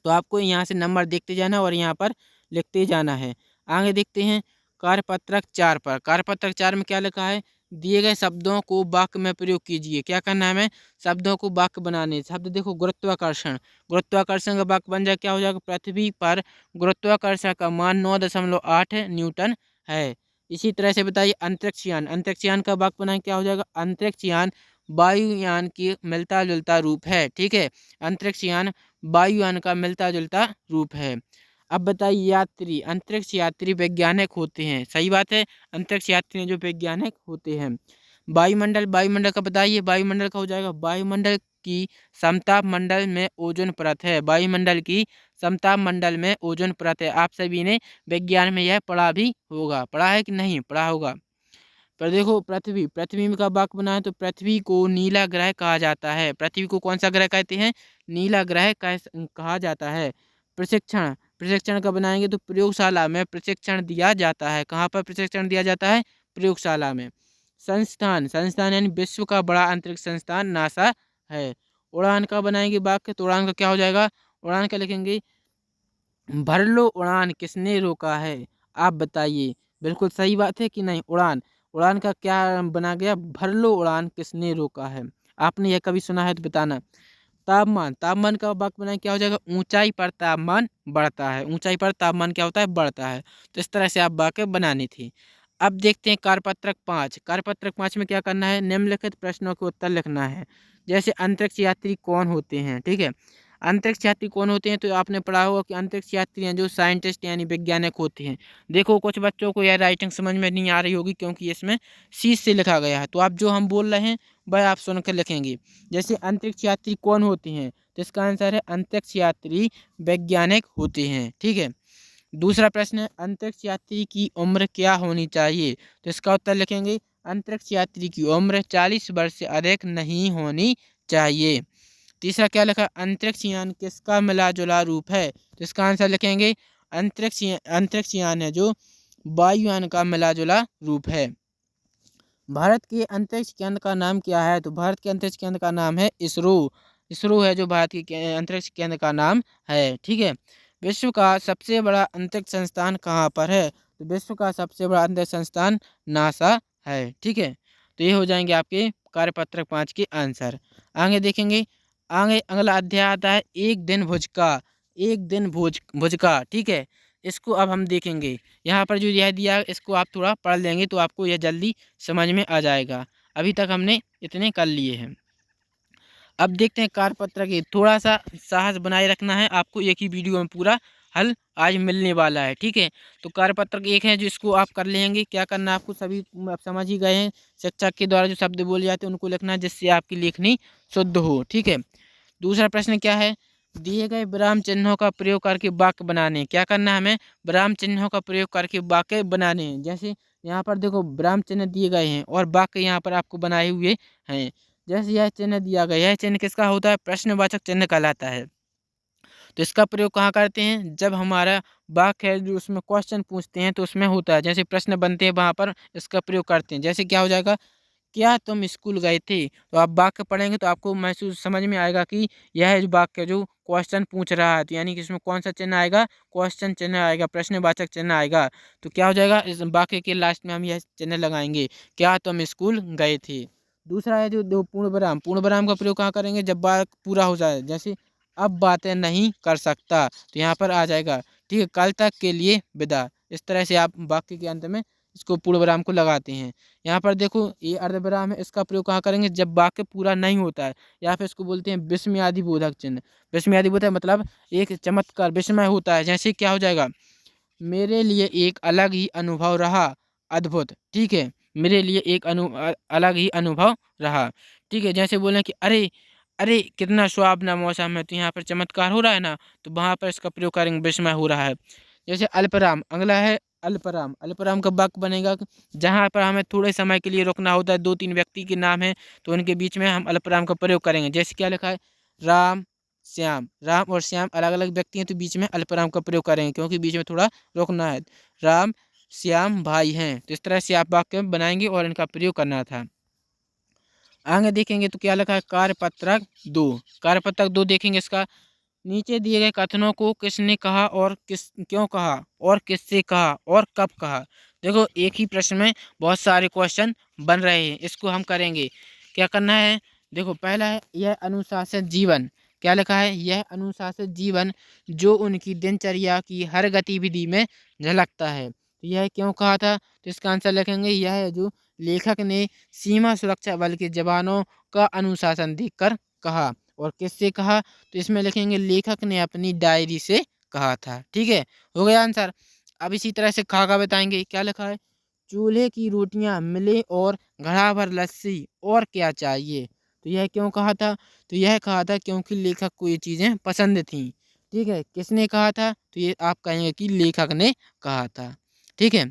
तो आपको यहाँ से नंबर देखते जाना और यहाँ पर लिखते जाना है। आगे देखते हैं कार्यपत्रक 4 पर। कार्यपत्रक 4 में क्या लिखा है, दिए गए शब्दों को वाक्य में प्रयोग कीजिए। क्या करना है हमें, शब्दों को वाक्य बनाने। शब्द देखो, गुरुत्वाकर्षण। गुरुत्वाकर्षण का वाक्य बन जाए क्या हो जाएगा, पृथ्वी पर गुरुत्वाकर्षण का मान 9.8 न्यूटन है। इसी तरह से बताइए अंतरिक्ष यान। अंतरिक्ष यान का वाक्य बनाए क्या हो जाएगा, अंतरिक्ष यान वायुयान की मिलता जुलता रूप है। ठीक है, अंतरिक्ष यान वायुयान का मिलता जुलता रूप है। अब बताइए यात्री। अंतरिक्ष यात्री वैज्ञानिक होते हैं। सही बात है, अंतरिक्ष यात्री जो वैज्ञानिक होते हैं। वायुमंडल। वायुमंडल का बताइए, वायुमंडल का हो जाएगा वायुमंडल की समताप मंडल में ओजोन परत है। वायुमंडल की समताप मंडल में ओजोन परत है। आप सभी ने विज्ञान में यह पढ़ा भी होगा, पढ़ा है कि नहीं पढ़ा होगा। पर देखो पृथ्वी। पृथ्वी में का वाक्य बना है तो पृथ्वी को नीला ग्रह कहा जाता है। पृथ्वी को कौन सा ग्रह कहते हैं, नीला ग्रह कहा जाता है। प्रशिक्षण। प्रशिक्षण का बनाएंगे तो प्रयोगशाला में प्रशिक्षण दिया जाता है। कहाँ पर प्रशिक्षण दिया जाता है, प्रयोगशाला में। संस्थान। संस्थान यानी विश्व का बड़ा अंतरिक्ष संस्थान नासा है। उड़ान का बनाएंगे वाक्य तो उड़ान का क्या हो जाएगा, उड़ान का लिखेंगे भर लो उड़ान किसने रोका है। आप बताइए बिल्कुल सही बात है कि नहीं। उड़ान। उड़ान का क्या बना गया, भर लो उड़ान किसने रोका है। आपने यह कभी सुना है तो बताना। तापमान। तापमान का वाक्य बनाए क्या हो जाएगा, ऊंचाई पर तापमान बढ़ता है। ऊंचाई पर तापमान क्या होता है, बढ़ता है। तो इस तरह से आप वाक्य बनानी थी। अब देखते हैं कार्यपत्रक 5। कार्यपत्रक 5 में क्या करना है, निम्नलिखित प्रश्नों के उत्तर लिखना है। जैसे अंतरिक्ष यात्री कौन होते हैं। ठीक है, अंतरिक्ष यात्री कौन होते हैं तो आपने पढ़ा होगा कि अंतरिक्ष यात्री हैं जो साइंटिस्ट यानी वैज्ञानिक होते हैं। देखो कुछ बच्चों को यह राइटिंग समझ में नहीं आ रही होगी क्योंकि इसमें शीश से लिखा गया है, तो आप जो हम बोल रहे हैं वह आप सुनकर लिखेंगे। जैसे अंतरिक्ष यात्री कौन होते हैं तो इसका आंसर है अंतरिक्ष यात्री वैज्ञानिक होते हैं। ठीक है, दूसरा प्रश्न है अंतरिक्ष यात्री की उम्र क्या होनी चाहिए तो इसका उत्तर लिखेंगे अंतरिक्ष यात्री की उम्र 40 वर्ष से अधिक नहीं होनी चाहिए। तीसरा क्या लिखा, अंतरिक्ष यान किसका मिला जुला रूप है तो इसका आंसर लिखेंगे अंतरिक्ष यान है जो वायुयान का मिला जुला रूप है। भारत के अंतरिक्ष केंद्र का नाम क्या है तो भारत के अंतरिक्ष केंद्र का नाम है इसरो। इसरो है जो भारत के अंतरिक्ष केंद्र का नाम है। ठीक है, विश्व का सबसे बड़ा अंतरिक्ष संस्थान कहाँ पर है तो विश्व का सबसे बड़ा अंतरिक्ष संस्थान नासा है। ठीक है, तो ये हो जाएंगे आपके कार्यपत्रक 5 के आंसर। आगे देखेंगे, आगे अगला अध्याय आता है एक दिन भुज का। एक दिन भुज का। ठीक है, इसको अब हम देखेंगे। यहाँ पर जो यह दिया है इसको आप थोड़ा पढ़ लेंगे तो आपको यह जल्दी समझ में आ जाएगा। अभी तक हमने इतने कर लिए हैं। अब देखते हैं कार्यपत्र के, थोड़ा सा साहस बनाए रखना है आपको, एक ही वीडियो में पूरा हल आज मिलने वाला है। ठीक है, तो कार्यपत्र एक है जिसको आप कर लेंगे। क्या करना है आपको, सभी आप समझ ही गए हैं, शिक्षक के द्वारा जो शब्द बोले जाते हैं उनको लिखना है, जिससे आपकी लेखनी शुद्ध हो। ठीक है, दूसरा प्रश्न क्या है, दिए गए विराम चिन्हों का प्रयोग करके वाक्य बनाने हैं। क्या करना है हमें, विराम चिन्हों का प्रयोग करके वाक्य बनाने हैं। जैसे यहाँ पर देखो विराम चिन्ह दिए गए हैं और वाक्य यहाँ पर आपको बनाए हुए हैं। जैसे यह चिन्ह दिया गया, यह चिन्ह किसका होता है, प्रश्नवाचक चिन्ह कहलाता है। तो इसका प्रयोग कहाँ करते हैं, जब हमारा वाक्य है जो उसमें क्वेश्चन पूछते हैं तो उसमें होता है, जैसे प्रश्न बनते हैं वहाँ पर इसका प्रयोग करते हैं। जैसे क्या हो जाएगा, क्या तुम स्कूल गए थे, तो आप वाक्य पढ़ेंगे तो आपको महसूस समझ में आएगा कि यह जो वाक्य जो क्वेश्चन पूछ रहा है, तो यानी कि इसमें कौन सा चिन्ह आएगा, क्वेश्चन चिन्ह आएगा, प्रश्नवाचक चिन्ह आएगा। तो क्या हो जाएगा, इस वाक्य के लास्ट में हम यह चिन्ह लगाएंगे, क्या तुम स्कूल गए थे। दूसरा है जो दो पूर्ण विराम, पूर्ण विराम का प्रयोग कहाँ करेंगे, जब वाक्य पूरा हो जाए। जैसे अब बातें नहीं कर सकता, तो यहाँ पर आ जाएगा, ठीक है, कल तक के लिए विदा। इस तरह से आप वाक्य के अंत में इसको पूर्ण विराम को लगाते हैं। यहाँ पर देखो ये अर्धविराम है, इसका प्रयोग कहाँ करेंगे, जब वाक्य पूरा नहीं होता है, या फिर इसको बोलते हैं विस्मयादि बोधक चिन्ह। विस्मयादि बोधक मतलब एक चमत्कार विस्मय होता है। जैसे क्या हो जाएगा, मेरे लिए एक अलग ही अनुभव रहा, अद्भुत। ठीक है, मेरे लिए एक अलग ही अनुभव रहा। ठीक है, जैसे बोलें कि अरे अरे कितना सुहावना मौसम है, तो यहाँ पर चमत्कार हो रहा है ना, तो वहाँ पर इसका प्रयोग करेंगे, विस्मय हो रहा है। जैसे अल्पराम, अगला है अल्पराम। अल्पराम का वाक्य बनेगा जहाँ पर हमें थोड़े समय के लिए रुकना होता है, दो तीन व्यक्ति के नाम है तो उनके बीच में हम अल्पराम का प्रयोग करेंगे। जैसे क्या लिखा है, राम श्याम, राम और श्याम अलग अलग व्यक्ति हैं तो बीच में अल्पराम का प्रयोग करेंगे, क्योंकि बीच में थोड़ा रुकना है। राम श्याम भाई हैं, तो इस तरह से आप वाक्य बनाएंगे और इनका प्रयोग करना था। आगे देखेंगे तो क्या लिखा है, कार्यपत्रक 2। कार्यपत्रक 2 देखेंगे, इसका नीचे दिए गए कथनों को किसने कहा और किस क्यों कहा और किससे कहा और कब कहा। देखो एक ही प्रश्न में बहुत सारे क्वेश्चन बन रहे हैं, इसको हम करेंगे। क्या करना है, देखो पहला है यह अनुशासित जीवन। क्या लिखा है, यह अनुशासित जीवन जो उनकी दिनचर्या की हर गतिविधि में झलकता है। तो यह क्यों कहा था, तो इसका आंसर लिखेंगे, यह है जो लेखक ने सीमा सुरक्षा बल के जवानों का अनुशासन देखकर कहा। और किससे कहा, तो इसमें लिखेंगे लेखक ने अपनी डायरी से कहा था। ठीक है, हो गया आंसर। अब इसी तरह से खा का बताएंगे, क्या लिखा है, चूल्हे की रोटियां मिले और घड़ा भर लस्सी और क्या चाहिए। तो यह क्यों कहा था, तो यह कहा था क्योंकि लेखक को ये चीज़ें पसंद थीं। ठीक है, किसने कहा था, तो ये आप कहेंगे कि लेखक ने कहा था। ठीक है,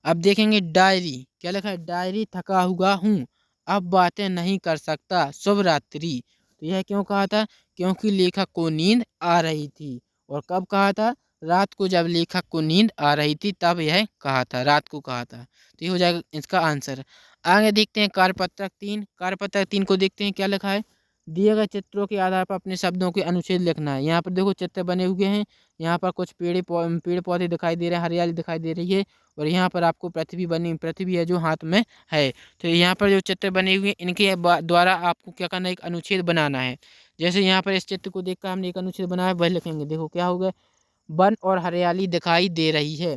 अब देखेंगे डायरी। क्या लिखा है, डायरी थका हुआ हूँ, अब बातें नहीं कर सकता, शुभ रात्रि। तो यह क्यों कहा था, क्योंकि लेखक को नींद आ रही थी। और कब कहा था, रात को, जब लेखक को नींद आ रही थी तब यह कहा था, रात को कहा था। तो ये हो जाएगा इसका आंसर। आगे देखते हैं कार्यपत्रक 3। कार्यपत्रक 3 को देखते हैं, क्या लिखा है, दिए गए चित्रों के आधार पर अपने शब्दों के अनुच्छेद लिखना है। यहाँ पर देखो चित्र बने हुए हैं, यहाँ पर कुछ पेड़ पौधे दिखाई दे रहे हैं, हरियाली दिखाई दे रही है, और यहाँ पर आपको पृथ्वी है जो हाथ में है। तो यहाँ पर जो चित्र बने हुए हैं इनके द्वारा आपको क्या करना है, एक अनुच्छेद बनाना है। जैसे यहाँ पर इस चित्र को देखकर हमने एक अनुच्छेद बनाया, वह लिखेंगे। देखो क्या होगा, वन और हरियाली दिखाई दे रही है,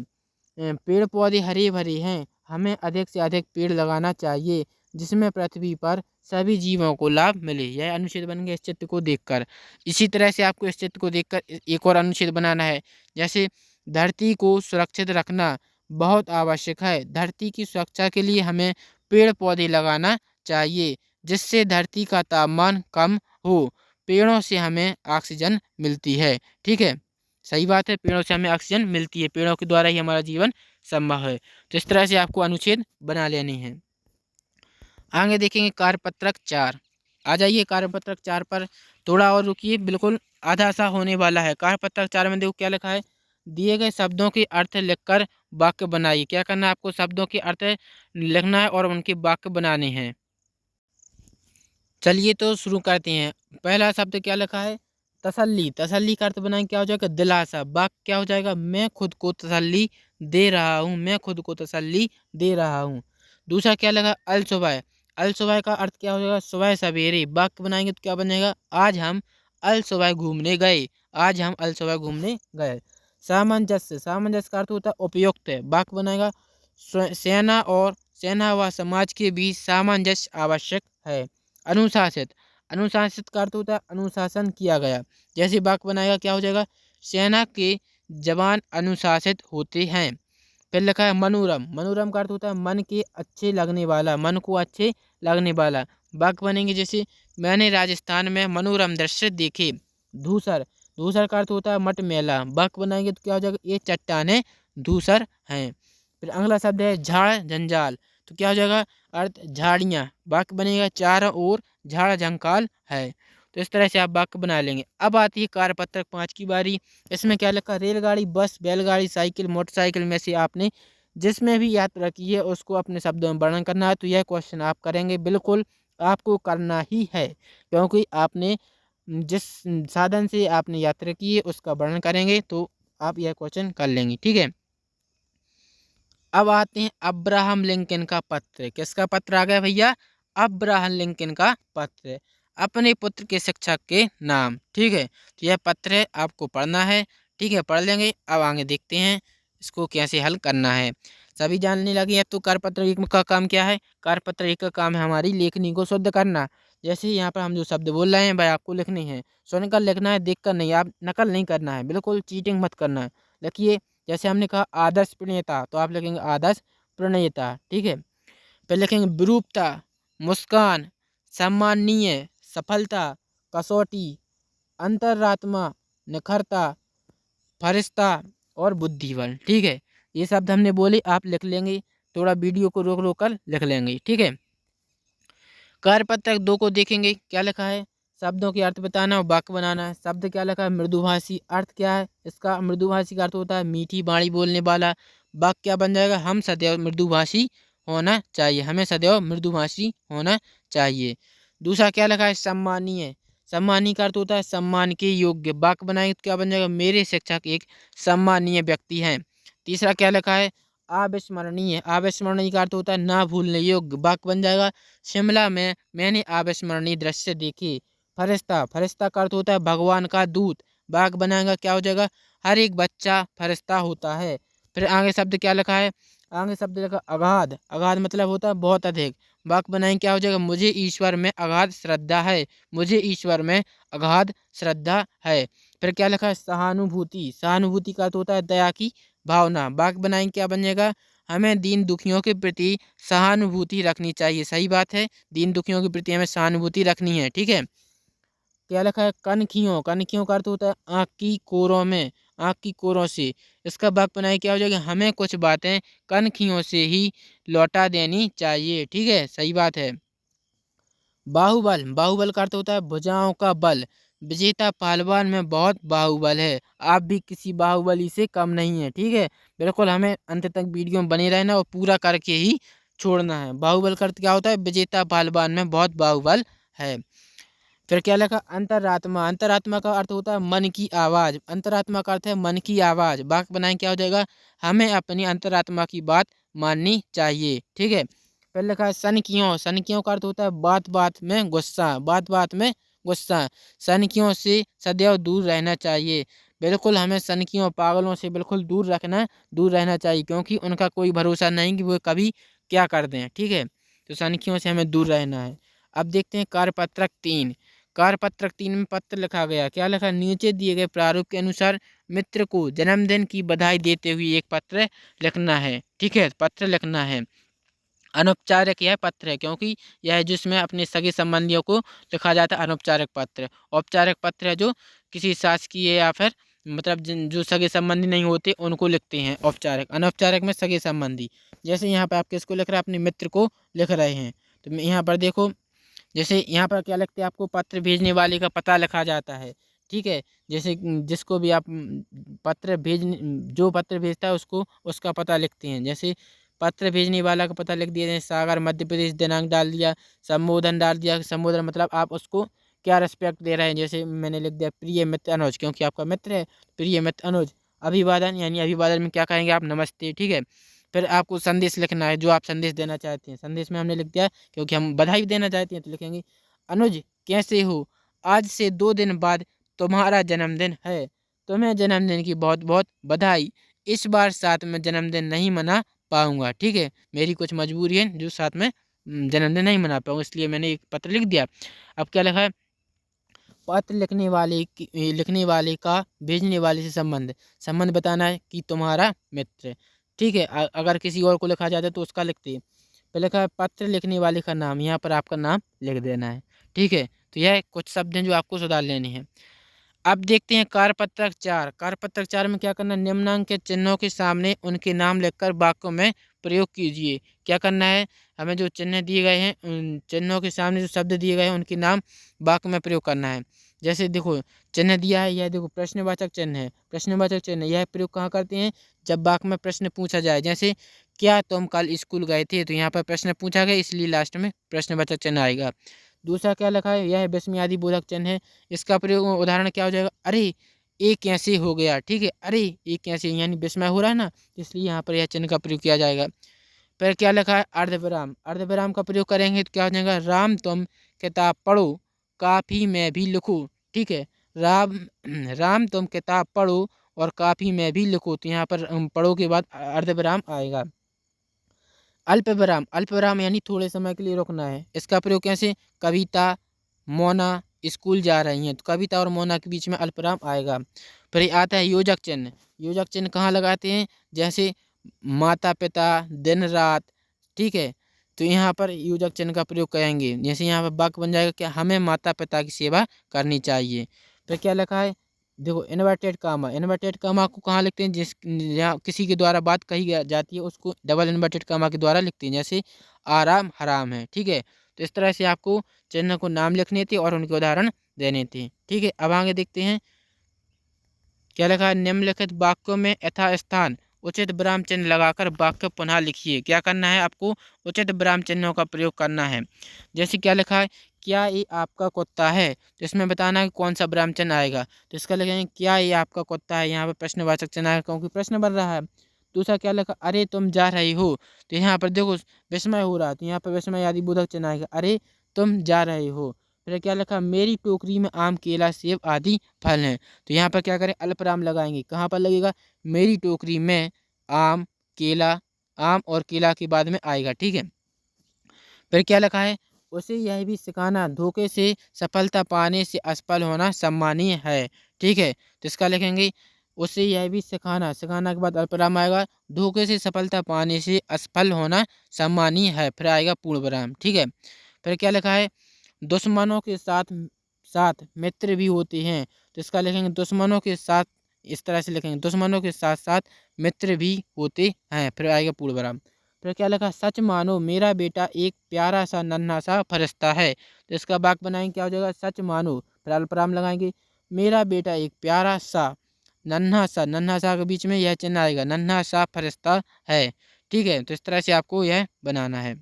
पेड़ पौधे हरे भरे हैं, हमें अधिक से अधिक पेड़ लगाना चाहिए जिसमें पृथ्वी पर सभी जीवों को लाभ मिले। यह अनुच्छेद बन गया इस चित्र को देखकर। इसी तरह से आपको इस चित्र को देखकर एक और अनुच्छेद बनाना है। जैसे धरती को सुरक्षित रखना बहुत आवश्यक है, धरती की सुरक्षा के लिए हमें पेड़ पौधे लगाना चाहिए जिससे धरती का तापमान कम हो, पेड़ों से हमें ऑक्सीजन मिलती है। ठीक है, सही बात है, पेड़ों से हमें ऑक्सीजन मिलती है, पेड़ों के द्वारा ही हमारा जीवन संभव है। तो इस तरह से आपको अनुच्छेद बना लेने हैं। आगे देखेंगे कार्यपत्रक 4। आ जाइए कार्यपत्रक 4 पर, थोड़ा और रुकिए, बिल्कुल आधा सा होने वाला है। कार्यपत्रक 4 में देखो क्या लिखा है, दिए गए शब्दों के अर्थ लिखकर वाक्य बनाइए। क्या करना है आपको, शब्दों के अर्थ लिखना है और उनके वाक्य बनाने हैं। चलिए तो शुरू करते हैं। पहला शब्द क्या लिखा है, तसल्ली। तसल्ली का अर्थ बनाएं, क्या हो जाएगा, दिलासा। वाक्य क्या हो जाएगा, मैं खुद को तसल्ली दे रहा हूँ, मैं खुद को तसल्ली दे रहा हूँ। दूसरा क्या लगा, अल सुबह। अल सुबह का अर्थ क्या हो जाएगा, सुबह सवेरे। वाक्य बनाएंगे तो क्या बनेगा, आज हम अल सुबह घूमने गए, आज हम अल सुबह घूमने गए। सामंजस्य। सामंजस्य का अर्थ होता है उपयुक्त। वाक्य बनाएगा, सेना व समाज के बीच सामंजस्य आवश्यक है। अनुशासित। अनुशासित का अर्थ होता है अनुशासन किया गया। जैसे वाक्य बनाएगा क्या हो जाएगा, सेना के जवान अनुशासित होते हैं। फिर लिखा है मनोरम, मनोरम का अर्थ होता है मन के अच्छे लगने वाला, मन को अच्छे लगने वाला। वाक्य बनेंगे जैसे मैंने राजस्थान में मनोरम दृश्य देखे। धूसर, धूसर का अर्थ होता है मटमैला। वाक्य बनाएंगे तो क्या हो जाएगा, ये चट्टानें धूसर हैं। फिर अगला शब्द है झाड़ जंजाल, तो क्या हो जाएगा, अर्थ झाड़ियाँ। वाक्य बनेगा चारों ओर झाड़ जंकाल है। तो इस तरह से आप वाक्य बना लेंगे। अब आती है कार्यपत्रक 5 की बारी। इसमें क्या लिखा, रेलगाड़ी, बस, बैलगाड़ी, साइकिल, मोटरसाइकिल में से आपने जिसमें भी यात्रा की है उसको अपने शब्दों में वर्णन करना है। तो यह क्वेश्चन आप करेंगे, बिल्कुल आपको करना ही है, क्योंकि आपने जिस साधन से आपने यात्रा की है उसका वर्णन करेंगे तो आप यह क्वेश्चन कर लेंगे। ठीक है। अब आते हैं अब्राहम लिंकन का पत्र। किसका पत्र आ गया भैया, अब्राहम लिंकन का पत्र, अपने पुत्र के शिक्षक के नाम। ठीक है, तो यह पत्र है, आपको पढ़ना है। ठीक है, पढ़ लेंगे। अब आगे देखते हैं इसको कैसे हल करना है। सभी जानने लगे अब तो कार्यपत्र एक का काम क्या है। कार्यपत्र एक का काम है हमारी लेखनी को शुद्ध करना। जैसे यहाँ पर हम जो शब्द बोल रहे हैं भाई आपको लिखने हैं, सुनकर लिखना है, देख कर नहीं। आप नकल नहीं करना है, बिल्कुल चीटिंग मत करना है। लिखिए, जैसे हमने कहा आदर्श प्रणेता, तो आप लिखेंगे आदर्श प्रणेता। ठीक है, फिर लिखेंगे विरूपता, मुस्कान, सम्माननीय, सफलता, कसौटी, अंतरात्मा, निखरता, फरिश्ता और बुद्धिबल। ठीक है, ये शब्द हमने बोले, आप लिख लेंगे। थोड़ा वीडियो को रोक रोक कर लिख लेंगे। ठीक है, कार्यपत्रक 2 को देखेंगे, क्या लिखा है, शब्दों के अर्थ बताना और वाक्य बनाना है। शब्द क्या लिखा है, मृदुभाषी। अर्थ क्या है इसका, मृदुभाषी का अर्थ होता है मीठी वाणी बोलने वाला। वाक्य क्या बन जाएगा, हम सदैव मृदुभाषी होना चाहिए, हमें सदैव मृदुभाषी होना चाहिए। दूसरा क्या लिखा है, सम्मानीय। सम्मानीय का अर्थ होता है सम्मान के योग्य। वाक्य बनाएंगे तो क्या बन जाएगा, मेरे शिक्षक एक सम्मानीय व्यक्ति हैं। तीसरा क्या लिखा है, अविस्मरणीय। अविस्मरणीय का अर्थ होता है ना भूलने योग्य। वाक्य बन जाएगा शिमला में मैंने अविस्मरणीय दृश्य देखे। फरिश्ता, फरिश्ता का अर्थ होता है भगवान का दूत। वाक्य बनाएगा क्या हो जाएगा, हर एक बच्चा फरिश्ता होता है। फिर आगे शब्द क्या लिखा है, आगे शब्द लिखा अगाध। अगाध मतलब होता है बहुत अधिक। वाक्य बनाएंगे क्या हो जाएगा, मुझे ईश्वर में अगाध श्रद्धा है, मुझे ईश्वर में अगाध श्रद्धा है। फिर क्या लिखा है, सहानुभूति। सहानुभूति का अर्थ होता है दया की भावना। वाक्य बनाएंगे क्या बन जाएगा, हमें दीन दुखियों के प्रति सहानुभूति रखनी चाहिए। सही बात है, दीन दुखियों के प्रति हमें सहानुभूति रखनी है। ठीक है, क्या लिखा है, कनखियों। कनखियों का अर्थ होता है आँख की कोरों में, आँख की कोरों से। इसका वाक्य बनाए क्या हो जाएगा, हमें कुछ बातें कनखियों से ही लौटा देनी चाहिए। ठीक है, सही बात है। बाहुबल, बाहुबल का अर्थ होता है भुजाओं का बल। विजेता पहलवान में बहुत बाहुबल है, आप भी किसी बाहुबली से कम नहीं है। ठीक है, बिल्कुल हमें अंत तक वीडियो में बने रहना और पूरा करके ही छोड़ना है। बाहुबल का अर्थ क्या होता है, विजेता पहलवान में बहुत बाहुबल है। फिर क्या लिखा, अंतरात्मा। अंतरात्मा का अर्थ होता है मन की आवाज़। अंतरात्मा का अर्थ है मन की आवाज़। वाक्य बनाएं क्या हो जाएगा, हमें अपनी अंतरात्मा की बात माननी चाहिए। ठीक है, फिर लिखा है सनकियों। सनकियों का अर्थ होता है बात बात में गुस्सा, बात बात में गुस्सा। सनकियों से सदैव दूर रहना चाहिए। बिल्कुल हमें सनकियों पागलों से बिल्कुल दूर रखना, दूर रहना चाहिए, क्योंकि उनका कोई भरोसा नहीं कि वो कभी क्या कर दें। ठीक है, तो सनकियों से हमें दूर रहना है। अब देखते हैं कार्यपत्रक 3। कार्यपत्रक 3 में पत्र लिखा गया, क्या लिखा, नीचे दिए गए प्रारूप के अनुसार मित्र को जन्मदिन की बधाई देते हुए एक पत्र लिखना है। ठीक है, पत्र लिखना है। अनौपचारिक यह पत्र है, क्योंकि यह जिसमें अपने सगे संबंधियों को लिखा जाता है अनौपचारिक पत्र। औपचारिक पत्र है जो किसी शासकीय या फिर मतलब जो सगे संबंधी नहीं होते उनको लिखते हैं औपचारिक। अनौपचारिक में सगे संबंधी। जैसे यहाँ पर आप किसको लिख रहे हैं, अपने मित्र को लिख रहे हैं। तो यहाँ पर देखो, जैसे यहाँ पर क्या लिखते हैं, आपको पत्र भेजने वाले का पता लिखा जाता है। ठीक है, जैसे जिसको भी आप पत्र भेज जो पत्र भेजता है उसको उसका पता लिखते हैं। जैसे पत्र भेजने वाला का पता लिख दिया, जैसे सागर मध्य प्रदेश, दिनांक डाल दिया, संबोधन डाल दिया। संबोधन मतलब आप उसको क्या रिस्पेक्ट दे रहे हैं। जैसे मैंने लिख दिया प्रिय मित्र अनुज, क्योंकि आपका मित्र है, प्रिय मित्र अनुज। अभिवादन यानी अभिवादन में क्या कहेंगे आप, नमस्ते। ठीक है, फिर आपको संदेश लिखना है, जो आप संदेश देना चाहते हैं। संदेश में हमने लिख दिया, क्योंकि हम बधाई देना चाहते हैं तो लिखेंगे अनुज कैसे हो, आज से 2 दिन बाद तुम्हारा जन्मदिन है, तुम्हें जन्मदिन की बहुत बहुत बधाई। इस बार साथ में जन्मदिन नहीं मना पाऊंगा। ठीक है, मेरी कुछ मजबूरी है जो साथ में जन्मदिन नहीं मना पाऊंगा, इसलिए मैंने एक पत्र लिख दिया। अब क्या लिखा है, पत्र लिखने वाले का भेजने वाले से संबंध बताना है कि तुम्हारा मित्र। ठीक है, अगर किसी और को लिखा जाता है तो उसका लिखते हैं। पहले लिखा है पत्र लिखने वाले का नाम, यहाँ पर आपका नाम लिख देना है। ठीक है, तो यह कुछ शब्द हैं जो आपको सुधार लेने हैं। अब देखते हैं कार्यपत्रक 4। कार्यपत्रक 4 में क्या करना है, निम्नांक के चिन्हों के सामने उनके नाम लिखकर वाक्यों में प्रयोग कीजिए। क्या करना है, हमें जो चिन्ह दिए गए हैं उन चिन्हों के सामने जो शब्द दिए गए हैं उनके नाम वाक्य में प्रयोग करना है। जैसे देखो चिन्ह दिया है, यह देखो प्रश्नवाचक चिन्ह है। प्रश्नवाचक चिन्ह यह प्रयोग कहाँ करते हैं, जब वाक्य में प्रश्न पूछा जाए। जैसे क्या तुम कल स्कूल गए थे, तो यहाँ पर प्रश्न पूछा गया इसलिए लास्ट में प्रश्नवाचक चिन्ह आएगा। दूसरा क्या लिखा है, यह विस्मयादि बोधक चिन्ह है। इसका प्रयोग उदाहरण क्या हो जाएगा, अरे ये कैसे हो गया। ठीक है, अरे ये कैसे यानी विस्मय हो रहा है ना, इसलिए यहाँ पर यह चिन्ह का प्रयोग किया जाएगा। फिर क्या लिखा है, अर्धविराम। अर्धविराम का प्रयोग करेंगे तो क्या हो जाएगा, राम तुम किताब पढ़ो काफी मैं भी लिखूँ। ठीक है, राम राम तुम किताब पढ़ो और काफी मैं भी लिखूँ, तो यहाँ पर पढ़ो के बाद अर्धविराम आएगा। अल्पविराम, अल्पविराम यानी थोड़े समय के लिए रुकना है। इसका प्रयोग कैसे, कविता मोना स्कूल जा रही हैं, तो कविता और मोना के बीच में अल्पविराम आएगा। फिर आता है योजक चिन्ह। योजक चिन्ह कहाँ लगाते हैं, जैसे माता पिता दिन रात। ठीक है, तो यहाँ पर योजक चिन्ह का प्रयोग करेंगे। जैसे यहाँ पर वाक्य बन जाएगा कि हमें माता पिता की सेवा करनी चाहिए। फिर क्या लिखा है, देखो इन्वर्टेड कामा। इन्वर्टेड कामा को कहाँ लिखते हैं, जिस जहाँ किसी के द्वारा बात कही जाती है उसको डबल इन्वर्टेड कामा के द्वारा लिखते हैं। जैसे आराम हराम है। ठीक है, तो इस तरह से आपको चिन्ह को नाम लिखने थे और उनके उदाहरण देने थे। ठीक है, अब आगे देखते हैं क्या लिखा है, निम्नलिखित वाक्यों में यथास्थान उचित विराम चिन्ह लगाकर वाक्य पुनः लिखिए। क्या करना है, आपको उचित विराम चिन्हों का प्रयोग करना है। जैसे क्या लिखा है, क्या ये आपका कुत्ता है, तो इसमें बताना है कि कौन सा विराम चिन्ह आएगा। तो इसका लिखेंगे क्या ये आपका कुत्ता है, यहाँ पर प्रश्नवाचक चिन्ह आएगा क्योंकि प्रश्न बन रहा है। दूसरा क्या लिखा, अरे तुम जा रही हो, तो यहाँ पर देखो विस्मय हो रहा है, तो यहाँ पर विस्मय आदि बोधक चिन्ह आएगा, अरे तुम जा रहे हो। फिर क्या लिखा, मेरी टोकरी में आम केला सेब आदि फल हैं, तो यहाँ पर क्या करें, अल्पविराम लगाएंगे। कहाँ पर लगेगा, मेरी टोकरी में आम केला, आम और केला के बाद में आएगा। ठीक है, फिर क्या लिखा है, उसे यह भी सिखाना धोखे से सफलता पाने से असफल होना सम्मानीय है। ठीक है, तो इसका लिखेंगे उसे यह भी सिखाना, सिखाना के बाद अल्पविराम आएगा, धोखे से सफलता पाने से असफल होना सम्मानीय है, फिर आएगा पूर्ण विराम। ठीक है, फिर क्या लिखा है, दुश्मनों के साथ साथ मित्र भी होते हैं, तो इसका लिखेंगे दुश्मनों के साथ, इस तरह से लिखेंगे दुश्मनों के साथ साथ मित्र भी होते हैं, फिर आएगा पूर्ण विराम। फिर क्या लिखा, सच मानो मेरा बेटा एक प्यारा सा नन्हा सा फरिश्ता है, तो इसका वाक्य बनाएंगे क्या हो जाएगा, सच मानो, फिर अल्पविराम लगाएंगे, मेरा बेटा एक प्यारा सा नन्हा सा, नन्हा सा के बीच में यह चिन्ह आएगा, नन्हा सा फरिश्ता है। ठीक है, तो इस तरह से आपको यह बनाना है।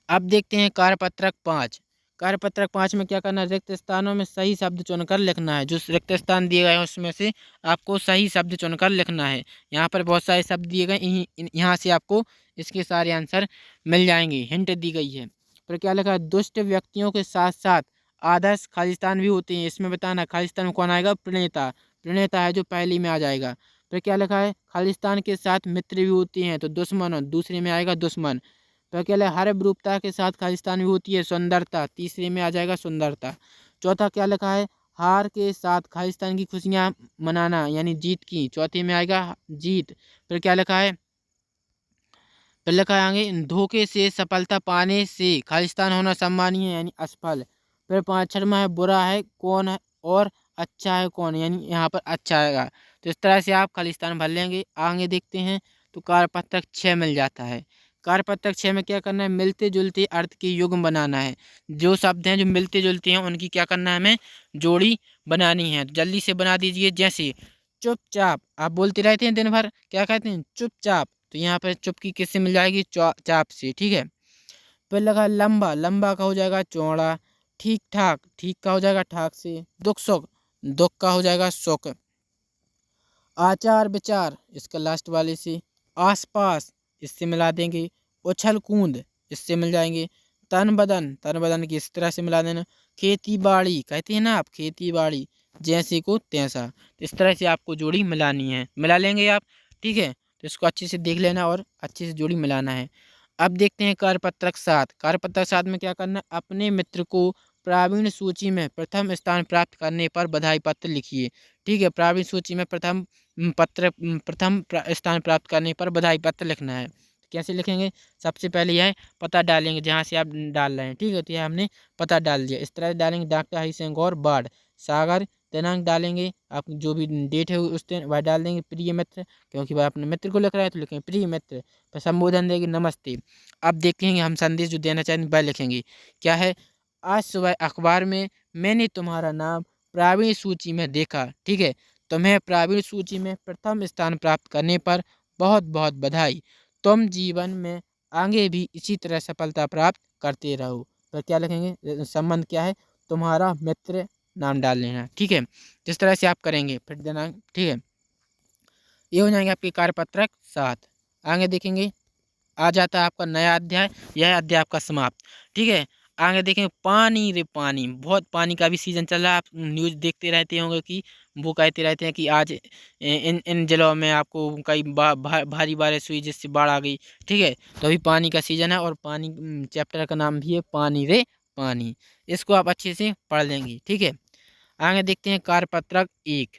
अब देखते हैं कार्यपत्रक 5। कार्यपत्रक 5 में क्या करना है, रिक्त स्थानों में सही शब्द चुनकर लिखना है। जो रिक्त स्थान दिए गए हैं उसमें से आपको सही शब्द चुनकर लिखना है। यहाँ पर बहुत सारे शब्द दिए गए, यहाँ से आपको इसके सारे आंसर मिल जाएंगे, हिंट दी गई है। फिर क्या लिखा है, दुष्ट व्यक्तियों के साथ साथ आदर्श खालिस्तान भी होते हैं, इसमें बताना खालिस्तान में कौन आएगा, प्रणेता। प्रणेता है जो पहली में आ जाएगा। फिर क्या लिखा है, खालिस्तान के साथ मित्र भी होती हैं, तो दुश्मन दूसरे में आएगा दुश्मन। तो अकेले हर विरूपता के साथ खालिस्तान भी होती है, सुंदरता, तीसरे में आ जाएगा सुंदरता। चौथा क्या लिखा है, हार के साथ खालिस्तान की खुशियां मनाना यानी जीत की, चौथे में आएगा जीत। फिर क्या लिखा है, फिर लिखा है आगे, धोखे से सफलता पाने से खालिस्तान होना सम्मानीय है यानी असफल। फिर पाँचवा है, बुरा है कौन है और अच्छा है कौन, यानी यहाँ पर अच्छा आएगा। तो इस तरह से आप खालिस्तान भर लेंगे। आगे देखते हैं तो कार्यपत्रक 6 मिल जाता है। कार्यपत्रक 6 में क्या करना है, मिलते जुलते अर्थ की युग्म बनाना है। जो शब्द हैं जो मिलते जुलते हैं उनकी क्या करना है, हमें जोड़ी बनानी है। तो जल्दी से बना दीजिए। जैसे चुपचाप, आप बोलते रहते हैं दिन भर, क्या कहते हैं, चुपचाप, तो यहाँ पर चुप की किससे मिल जाएगी, चाप से। ठीक है, फिर लगा लंबा, लंबा का हो जाएगा चौड़ा। ठीक ठाक, ठीक का हो जाएगा ठाक से। दुख सुख, दुख का हो जाएगा सुख। आचार विचार, इसका लास्ट वाले से। आसपास, इससे मिला देंगे। उछल कूद, इससे मिल जाएंगे। तन बदन, तन बदन की इस तरह से मिला देना। खेती बाड़ी, कहते हैं ना आप, खेती बाड़ी, जैसे को तैसा। तो इस तरह से आपको जोड़ी मिलानी है, मिला लेंगे आप। ठीक है, तो इसको अच्छे से देख लेना और अच्छे से जोड़ी मिलाना है। अब देखते हैं कार्यपत्रक 7। कार्यपत्रक 7 में क्या करना है, अपने मित्र को प्रावीण्य सूची में प्रथम स्थान प्राप्त करने पर बधाई पत्र लिखिए। ठीक है, प्रावीण्य सूची में प्रथम स्थान प्राप्त करने पर बधाई पत्र लिखना है। कैसे लिखेंगे? सबसे पहले यह पता डालेंगे जहाँ से आप डाल रहे हैं। ठीक है, तो यह हमने पता डाल दिया। इस तरह डालेंगे डॉक्टर हरि सिंह गौर वार्ड सागर, दिनांक डालेंगे, आप जो भी डेट है उस दिन वह डाल देंगे। प्रिय मित्र, क्योंकि वह अपने मित्र को लिख रहा है तो लिखेंगे प्रिय मित्र। फिर संबोधन देंगे नमस्ते। अब देखेंगे हम संदेश जो देना चाहेंगे वह लिखेंगे। क्या है? आज सुबह अखबार में मैंने तुम्हारा नाम प्रावीण्य सूची में देखा। ठीक है, तुम्हें प्रावीण्य सूची में प्रथम स्थान प्राप्त करने पर बहुत बहुत बधाई। तुम जीवन में आगे भी इसी तरह सफलता प्राप्त करते रहो। तो क्या लिखेंगे? संबंध क्या है? तुम्हारा मित्र नाम डाल लेना। ठीक है, जिस तरह से आप करेंगे फिर दिनांक। ठीक है, ये हो जाएंगे आपके कार्यपत्रक 7। आगे देखेंगे, आ जाता है आपका नया अध्याय। यह अध्याय आपका समाप्त। ठीक है, आगे देखेंगे पानी रे पानी। बहुत पानी का भी सीजन चल रहा है। आप न्यूज़ देखते रहते होंगे कि वो कहते रहते हैं कि आज इन इन जिलों में आपको कई भारी बारिश हुई जिससे बाढ़ आ गई। ठीक है, तो अभी पानी का सीजन है और पानी चैप्टर का नाम भी है पानी रे पानी। इसको आप अच्छे से पढ़ लेंगे। ठीक है, आगे देखते हैं कार्यपत्रक 1।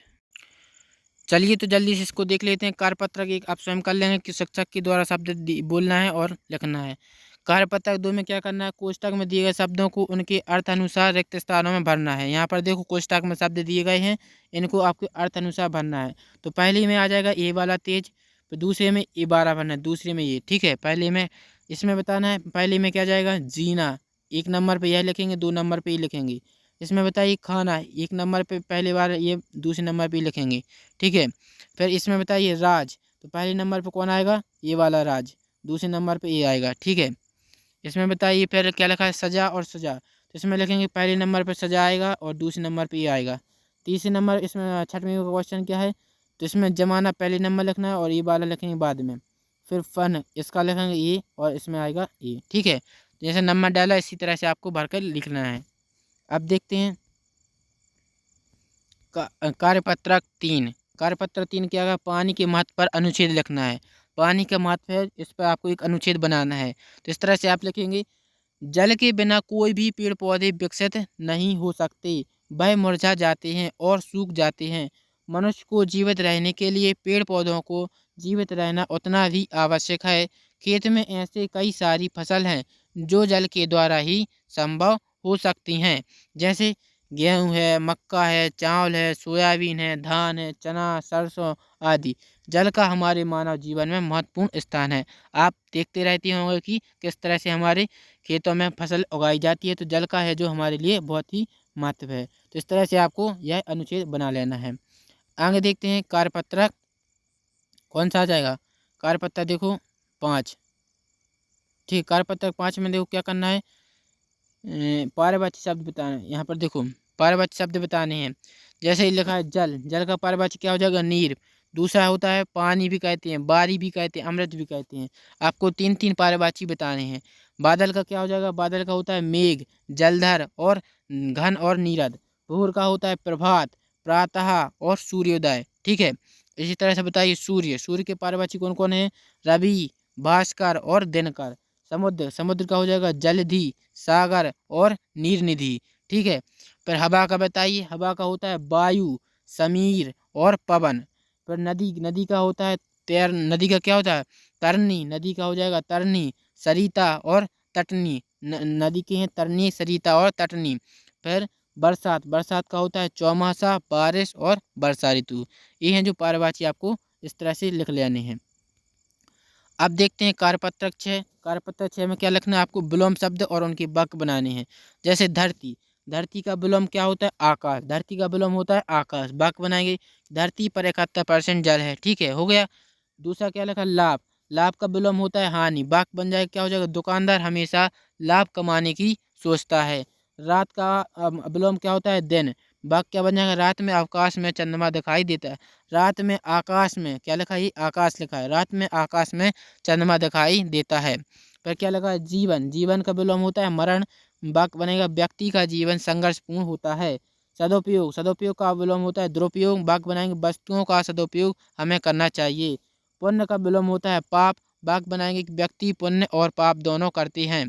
चलिए तो जल्दी से इसको देख लेते हैं। कार्यपत्रक 1 आप स्वयं कर लेंगे कि शिक्षक के द्वारा शब्द बोलना है और लिखना है। कार्यपत्रक 2 में क्या करना है? कोष्टक में दिए गए शब्दों को उनके अर्थ अनुसार रिक्त स्थानों में भरना है। यहाँ पर देखो कोष्टक में शब्द दिए गए हैं, इनको आपके अर्थ अनुसार भरना है। तो पहले में आ जाएगा ए वाला तेज, फिर दूसरे में ए 12 भरना है, दूसरे में ये। ठीक है, पहले में इसमें बताना है। पहले में क्या जाएगा? जीना, 1 नंबर पर यह लिखेंगे, 2 नंबर पर ये लिखेंगे। इसमें बताइए खाना, 1 नंबर पे पहले बार ये, दूसरे नंबर पे लिखेंगे। ठीक है, फिर इसमें बताइए राज, तो पहले नंबर पे कौन आएगा? ये वाला राज, दूसरे नंबर पे ये आएगा। ठीक है, इसमें बताइए फिर क्या लिखा है? सजा और सजा, तो इसमें लिखेंगे पहले नंबर पर सजा आएगा और दूसरे नंबर पर ये आएगा। तीसरे नंबर इसमें छठवें का क्वेश्चन क्या है? तो इसमें जमाना पहले नंबर लिखना है और ये वाला लिखेंगे बाद में। फिर फन इसका लिखेंगे ये और इसमें आएगा ये। ठीक है, जैसे नंबर डाला इसी तरह से आपको भरकर लिखना है। अब देखते हैं कार्यपत्रक 3। कार्यपत्रक 3 क्या है? पानी के महत्व पर अनुच्छेद लिखना है। पानी का महत्व है, इस पर आपको एक अनुच्छेद बनाना है। तो इस तरह से आप लिखेंगे, जल के बिना कोई भी पेड़ पौधे विकसित नहीं हो सकते, वह मुरझा जाते हैं और सूख जाते हैं। मनुष्य को जीवित रहने के लिए पेड़ पौधों को जीवित रहना उतना ही आवश्यक है। खेत में ऐसे कई सारी फसल हैं जो जल के द्वारा ही संभव हो सकती हैं, जैसे गेहूँ है, मक्का है, चावल है, सोयाबीन है, धान है, चना, सरसों आदि। जल का हमारे मानव जीवन में महत्वपूर्ण स्थान है। आप देखते रहते होंगे कि किस तरह से हमारे खेतों में फसल उगाई जाती है, तो जल का है जो हमारे लिए बहुत ही महत्व है। तो इस तरह से आपको यह अनुच्छेद बना लेना है। आगे देखते हैं कार्यपत्रक कौन सा आ जाएगा? कार्यपत्रक देखो 5। ठीक, कार्यपत्रक 5 में देखो क्या करना है? पारिभाषिक शब्द बताना है। यहाँ पर देखो पारिभाषिक शब्द बताने हैं। जैसे ही लिखा है जल, जल का पारिभाषिक क्या हो जाएगा? नीर। दूसरा होता है पानी भी कहते हैं, बारी भी कहते हैं, अमृत भी कहते हैं। आपको 3-3 पारिभाषिक बताने हैं। बादल का क्या हो जाएगा? बादल का होता है मेघ, जलधर और घन और नीरद। भोर का होता है प्रभात, प्रातः और सूर्योदय। ठीक है, इसी तरह से बताइए सूर्य, सूर्य के पारिभाषिक कौन कौन है? रवि, भास्कर और दिनकर। समुद्र, समुद्र का हो जाएगा जलधि, सागर और नीरनिधि। ठीक है, फिर हवा का बताइए। हवा का होता है वायु, समीर और पवन। फिर नदी, नदी का होता है तैर, नदी का क्या होता है? तरनी, नदी का हो जाएगा तरनी, सरिता और तटनी। नदी के हैं तरनी, सरिता और तटनी। फिर बरसात, बरसात का होता है चौमासा, बारिश और वर्षा ऋतु। ये हैं जो पारिभाषिक आपको इस तरह से लिख लेने हैं। अब देखते हैं कार्यपत्रक 6। कार्यपत्रक 6 में क्या लिखना है आपको? विलोम शब्द और उनके वाक्य बनाने हैं। जैसे धरती, धरती का विलोम क्या होता है? आकाश, धरती का विलोम होता है आकाश। वाक्य बनाएंगे, धरती पर 71% जल है। ठीक है, हो गया। दूसरा क्या लिखा? लाभ, लाभ का विलोम होता है हानि। वाक्य बन जाएगा, क्या हो जाएगा? दुकानदार हमेशा लाभ कमाने की सोचता है। रात का विलोम क्या होता है? दिन। वाक्य क्या बन जाएगा? रात में आकाश में चंद्रमा दिखाई देता है। रात में आकाश में क्या लिखा है? आकाश लिखा है। रात में आकाश में चंद्रमा दिखाई देता है। फिर क्या लगा? जीवन, जीवन का विलोम होता है मरण। वाक्य बनेगा, व्यक्ति का जीवन संघर्षपूर्ण होता है। सदुपयोग, सदुपयोग का विलोम होता है दुरुपयोग। वाक्य बनाएंगे, वस्तुओं का सदुपयोग हमें करना चाहिए। पुण्य का विलोम होता है पाप। वाक्य बनाएंगे कि व्यक्ति पुण्य और पाप दोनों करते हैं।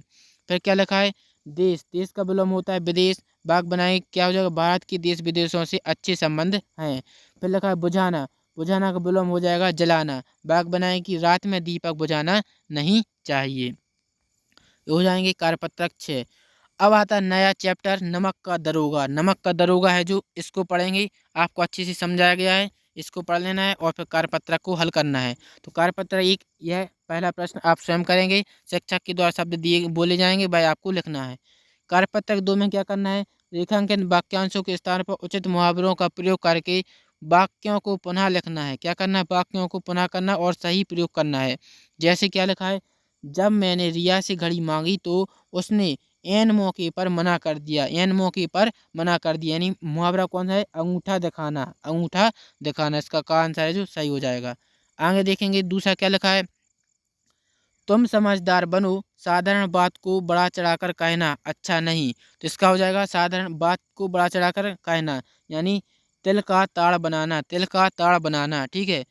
फिर क्या लिखा है? देश, देश का विलोम होता है विदेश। बाग बनाएंगे क्या हो जाएगा, भारत के देश विदेशों से अच्छे संबंध हैं। फिर लिखा है बुझाना, बुझाना का विलोम हो जाएगा जलाना। बाग बनाएं कि रात में दीपक बुझाना नहीं चाहिए। ये हो जाएंगे कार्यपत्रक 6। अब आता है नया चैप्टर नमक का दरोगा। नमक का दरोगा है जो, इसको पढ़ेंगे, आपको अच्छे से समझाया गया है, इसको पढ़ लेना है और फिर कार्यपत्रक को हल करना है। तो कार्यपत्रक 1 यह पहला प्रश्न आप स्वयं करेंगे, शिक्षक के द्वारा शब्द दिए बोले जाएंगे, भाई आपको लिखना है। कार्यपत्रक 2 में क्या करना है, रेखांकन वाक्यांशों के स्थान पर उचित मुहावरों का प्रयोग करके वाक्यों को पुनः लिखना है। क्या करना है, वाक्यों को पुनः करना और सही प्रयोग करना है। जैसे क्या लिखा है, जब मैंने रिया से घड़ी मांगी तो उसने एन मौके पर मना कर दिया। एन मौके पर मना कर दिया यानी मुहावरा कौन सा है, अंगूठा दिखाना, अंगूठा दिखाना इसका का आंसर है जो सही हो जाएगा। आगे देखेंगे दूसरा क्या लिखा है, तुम समझदार बनो, साधारण बात को बड़ा चढ़ाकर कहना अच्छा नहीं। तो इसका हो जाएगा साधारण बात को बड़ा चढ़ाकर कहना, यानी तिल का ताड़ बनाना, तिल का ताड़ बनाना। ठीक है।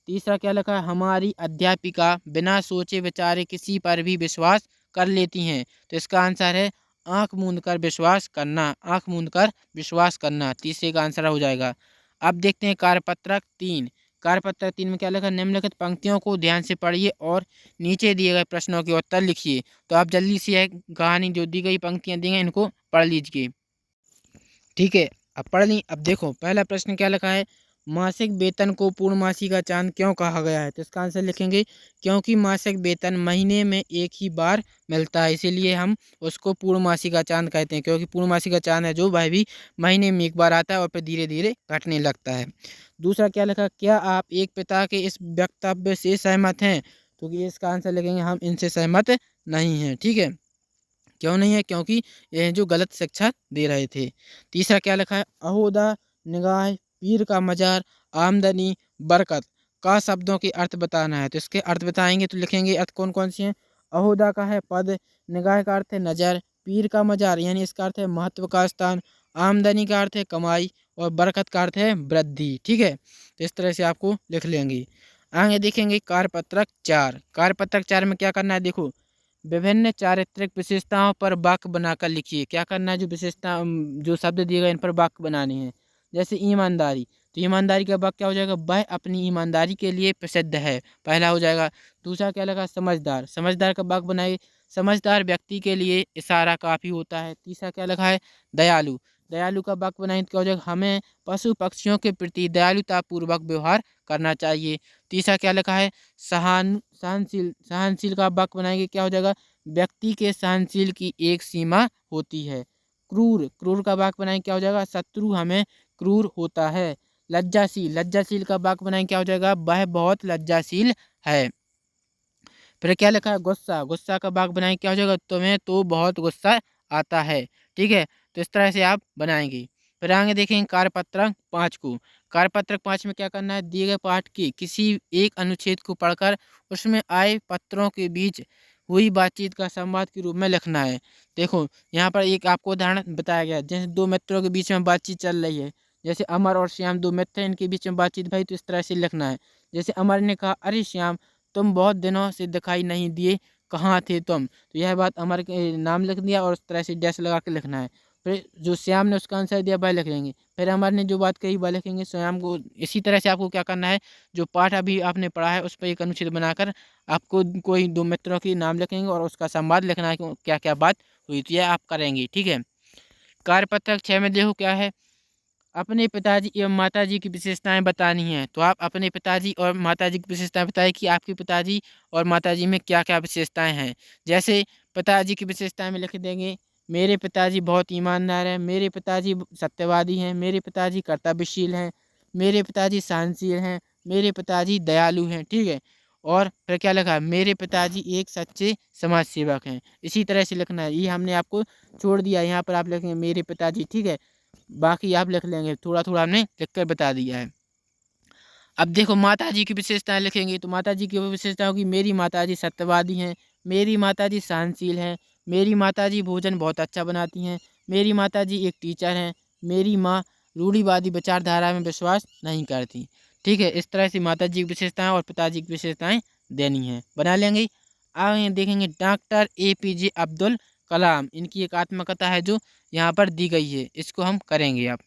तीसरा क्या लिखा है, हमारी अध्यापिका बिना सोचे विचारे किसी पर भी विश्वास कर लेती हैं। तो इसका आंसर है आंख मूंद कर विश्वास करना, आंख मूंद कर विश्वास करना। तीसरे का आंसर हो जाएगा। अब देखते हैं कार्यपत्रक 3। कार्यपत्रक 3 में क्या लिखा, निम्नलिखित पंक्तियों को ध्यान से पढ़िए और नीचे दिए गए प्रश्नों के उत्तर लिखिए। तो आप जल्दी से यह कहानी जो दी गई पंक्तियां दी गई इनको पढ़ लीजिए। ठीक है, अब पढ़ ली। अब देखो पहला प्रश्न क्या लिखा है, मासिक वेतन को पूर्णमासी का चांद क्यों कहा गया है। तो इसका आंसर लिखेंगे क्योंकि मासिक वेतन महीने में एक ही बार मिलता है, इसीलिए हम उसको पूर्णमासी का चांद कहते हैं। क्योंकि पूर्णमासी का चांद है जो वह भी महीने में एक बार आता है और फिर धीरे धीरे घटने लगता है। दूसरा क्या लिखा, क्या आप एक पिता के इस वक्तव्य से सहमत हैं। तो ये इसका आंसर लिखेंगे हम इनसे सहमत नहीं हैं। ठीक है, क्यों नहीं है, क्योंकि ये जो गलत शिक्षा दे रहे थे। तीसरा क्या लिखा है, अहोदा, निगाह, पीर का मजार, आमदनी, बरकत का शब्दों के अर्थ बताना है। तो इसके अर्थ बताएंगे तो लिखेंगे अर्थ कौन कौन से हैं, अहोदा का है पद, निगाह का अर्थ है नज़र, पीर का मजार यानी इसका अर्थ है महत्व का स्थान, आमदनी का अर्थ है कमाई और बरकत का अर्थ है वृद्धि। ठीक है, तो इस तरह से आपको लिख लेंगे। आगे देखेंगे कार्यपत्रक 4। कार्यपत्रक 4 में क्या करना है, देखो विभिन्न चारित्रिक विशेषताओं पर वाक्य बनाकर लिखिए। क्या करना है, जो विशेषता जो शब्द दिए गए इन पर वाक्य बनाने हैं। जैसे ईमानदारी, तो ईमानदारी का वाक्य क्या हो जाएगा, वह अपनी ईमानदारी के लिए प्रसिद्ध है, पहला हो जाएगा। दूसरा क्या लगा, समझदार, समझदार का वाक्य बनाइए, समझदार व्यक्ति के लिए इशारा काफ़ी होता है। तीसरा क्या लगा है, दयालु, दयालु का वाक्य बनाएंगे तो क्या हो जाएगा, हमें पशु पक्षियों के प्रति दयालुतापूर्वक व्यवहार करना चाहिए। तीसरा क्या लिखा है, सहनशील, सहनशील का वाक्य बनाएंगे क्या हो जाएगा, व्यक्ति के सहनशील की एक सीमा होती है। क्रूर, क्रूर का वाक्य बनाएंगे क्या हो जाएगा, शत्रु हमें क्रूर होता है। लज्जाशील, लज्जाशील का वाक्य बनाएंगे क्या हो जाएगा, वह बहुत लज्जाशील है। फिर क्या लिखा है, गुस्सा, गुस्सा का वाक्य बनाएंगे क्या हो जाएगा, तुम्हें तो बहुत गुस्सा आता है। ठीक है, तो इस तरह से आप बनाएंगे। फिर आगे देखेंगे कार्यपत्रक 5 को। कार्यपत्रक 5 में क्या करना है, दिए गए पाठ के किसी एक अनुच्छेद को पढ़कर उसमें आए पत्रों के बीच हुई बातचीत का संवाद के रूप में लिखना है। देखो यहाँ पर एक आपको उदाहरण बताया गया है, जैसे दो मित्रों के बीच में बातचीत चल रही है, जैसे अमर और श्याम दो मित्र हैं, इनके बीच में बातचीत भाई, तो इस तरह से लिखना है। जैसे अमर ने कहा, अरे श्याम तुम बहुत दिनों से दिखाई नहीं दिए, कहाँ थे तुम। तो यह बात अमर के नाम लिख दिया और उस तरह से डैश लगा के लिखना है। फिर जो श्याम ने उसका आंसर दिया वह लिखेंगे, फिर अमर ने जो बात कही वह लिखेंगे, श्याम को। इसी तरह से आपको क्या करना है, जो पाठ अभी आपने पढ़ा है उस पर एक अनुच्छेद बनाकर आपको कोई दो मित्रों के नाम लिखेंगे और उसका संवाद लिखना है कि क्या क्या बात हुई, तो यह आप करेंगे। ठीक है, कार्यपत्रक 6 में देखो क्या है, अपने पिताजी एवं माताजी की विशेषताएं बतानी हैं। तो आप अपने पिताजी और माताजी की विशेषताएं बताएं कि आपके पिताजी और माताजी में क्या क्या विशेषताएं हैं। जैसे पिताजी की विशेषताएं में लिख देंगे, मेरे पिताजी बहुत ईमानदार हैं, मेरे पिताजी सत्यवादी हैं, मेरे पिताजी कर्तव्यशील हैं, मेरे पिताजी सहनशील हैं, मेरे पिताजी दयालु हैं। ठीक है, और फिर क्या लिखा है, मेरे पिताजी एक सच्चे समाज सेवक हैं। इसी तरह से लिखना है, ये हमने आपको छोड़ दिया, यहाँ पर आप लिखेंगे मेरे पिताजी। ठीक है, बाकी आप लिख लेंगे, थोड़ा थोड़ा हमने लिख कर बता दिया है। अब देखो माताजी की विशेषताएं लिखेंगे, तो माताजी की विशेषता होगी, मेरी माताजी सत्यवादी हैं, मेरी माताजी सहनशील हैं, मेरी माताजी भोजन बहुत अच्छा बनाती हैं, मेरी माताजी एक टीचर हैं, मेरी माँ रूढ़िवादी विचारधारा में विश्वास नहीं करती। ठीक है, इस तरह से माताजी की विशेषताएं और पिताजी की विशेषताएं देनी हैं, बना लेंगे। आगे देखेंगे डॉक्टर APJ अब्दुल कलाम, इनकी एक आत्मकथा है जो यहाँ पर दी गई है, इसको हम करेंगे आप।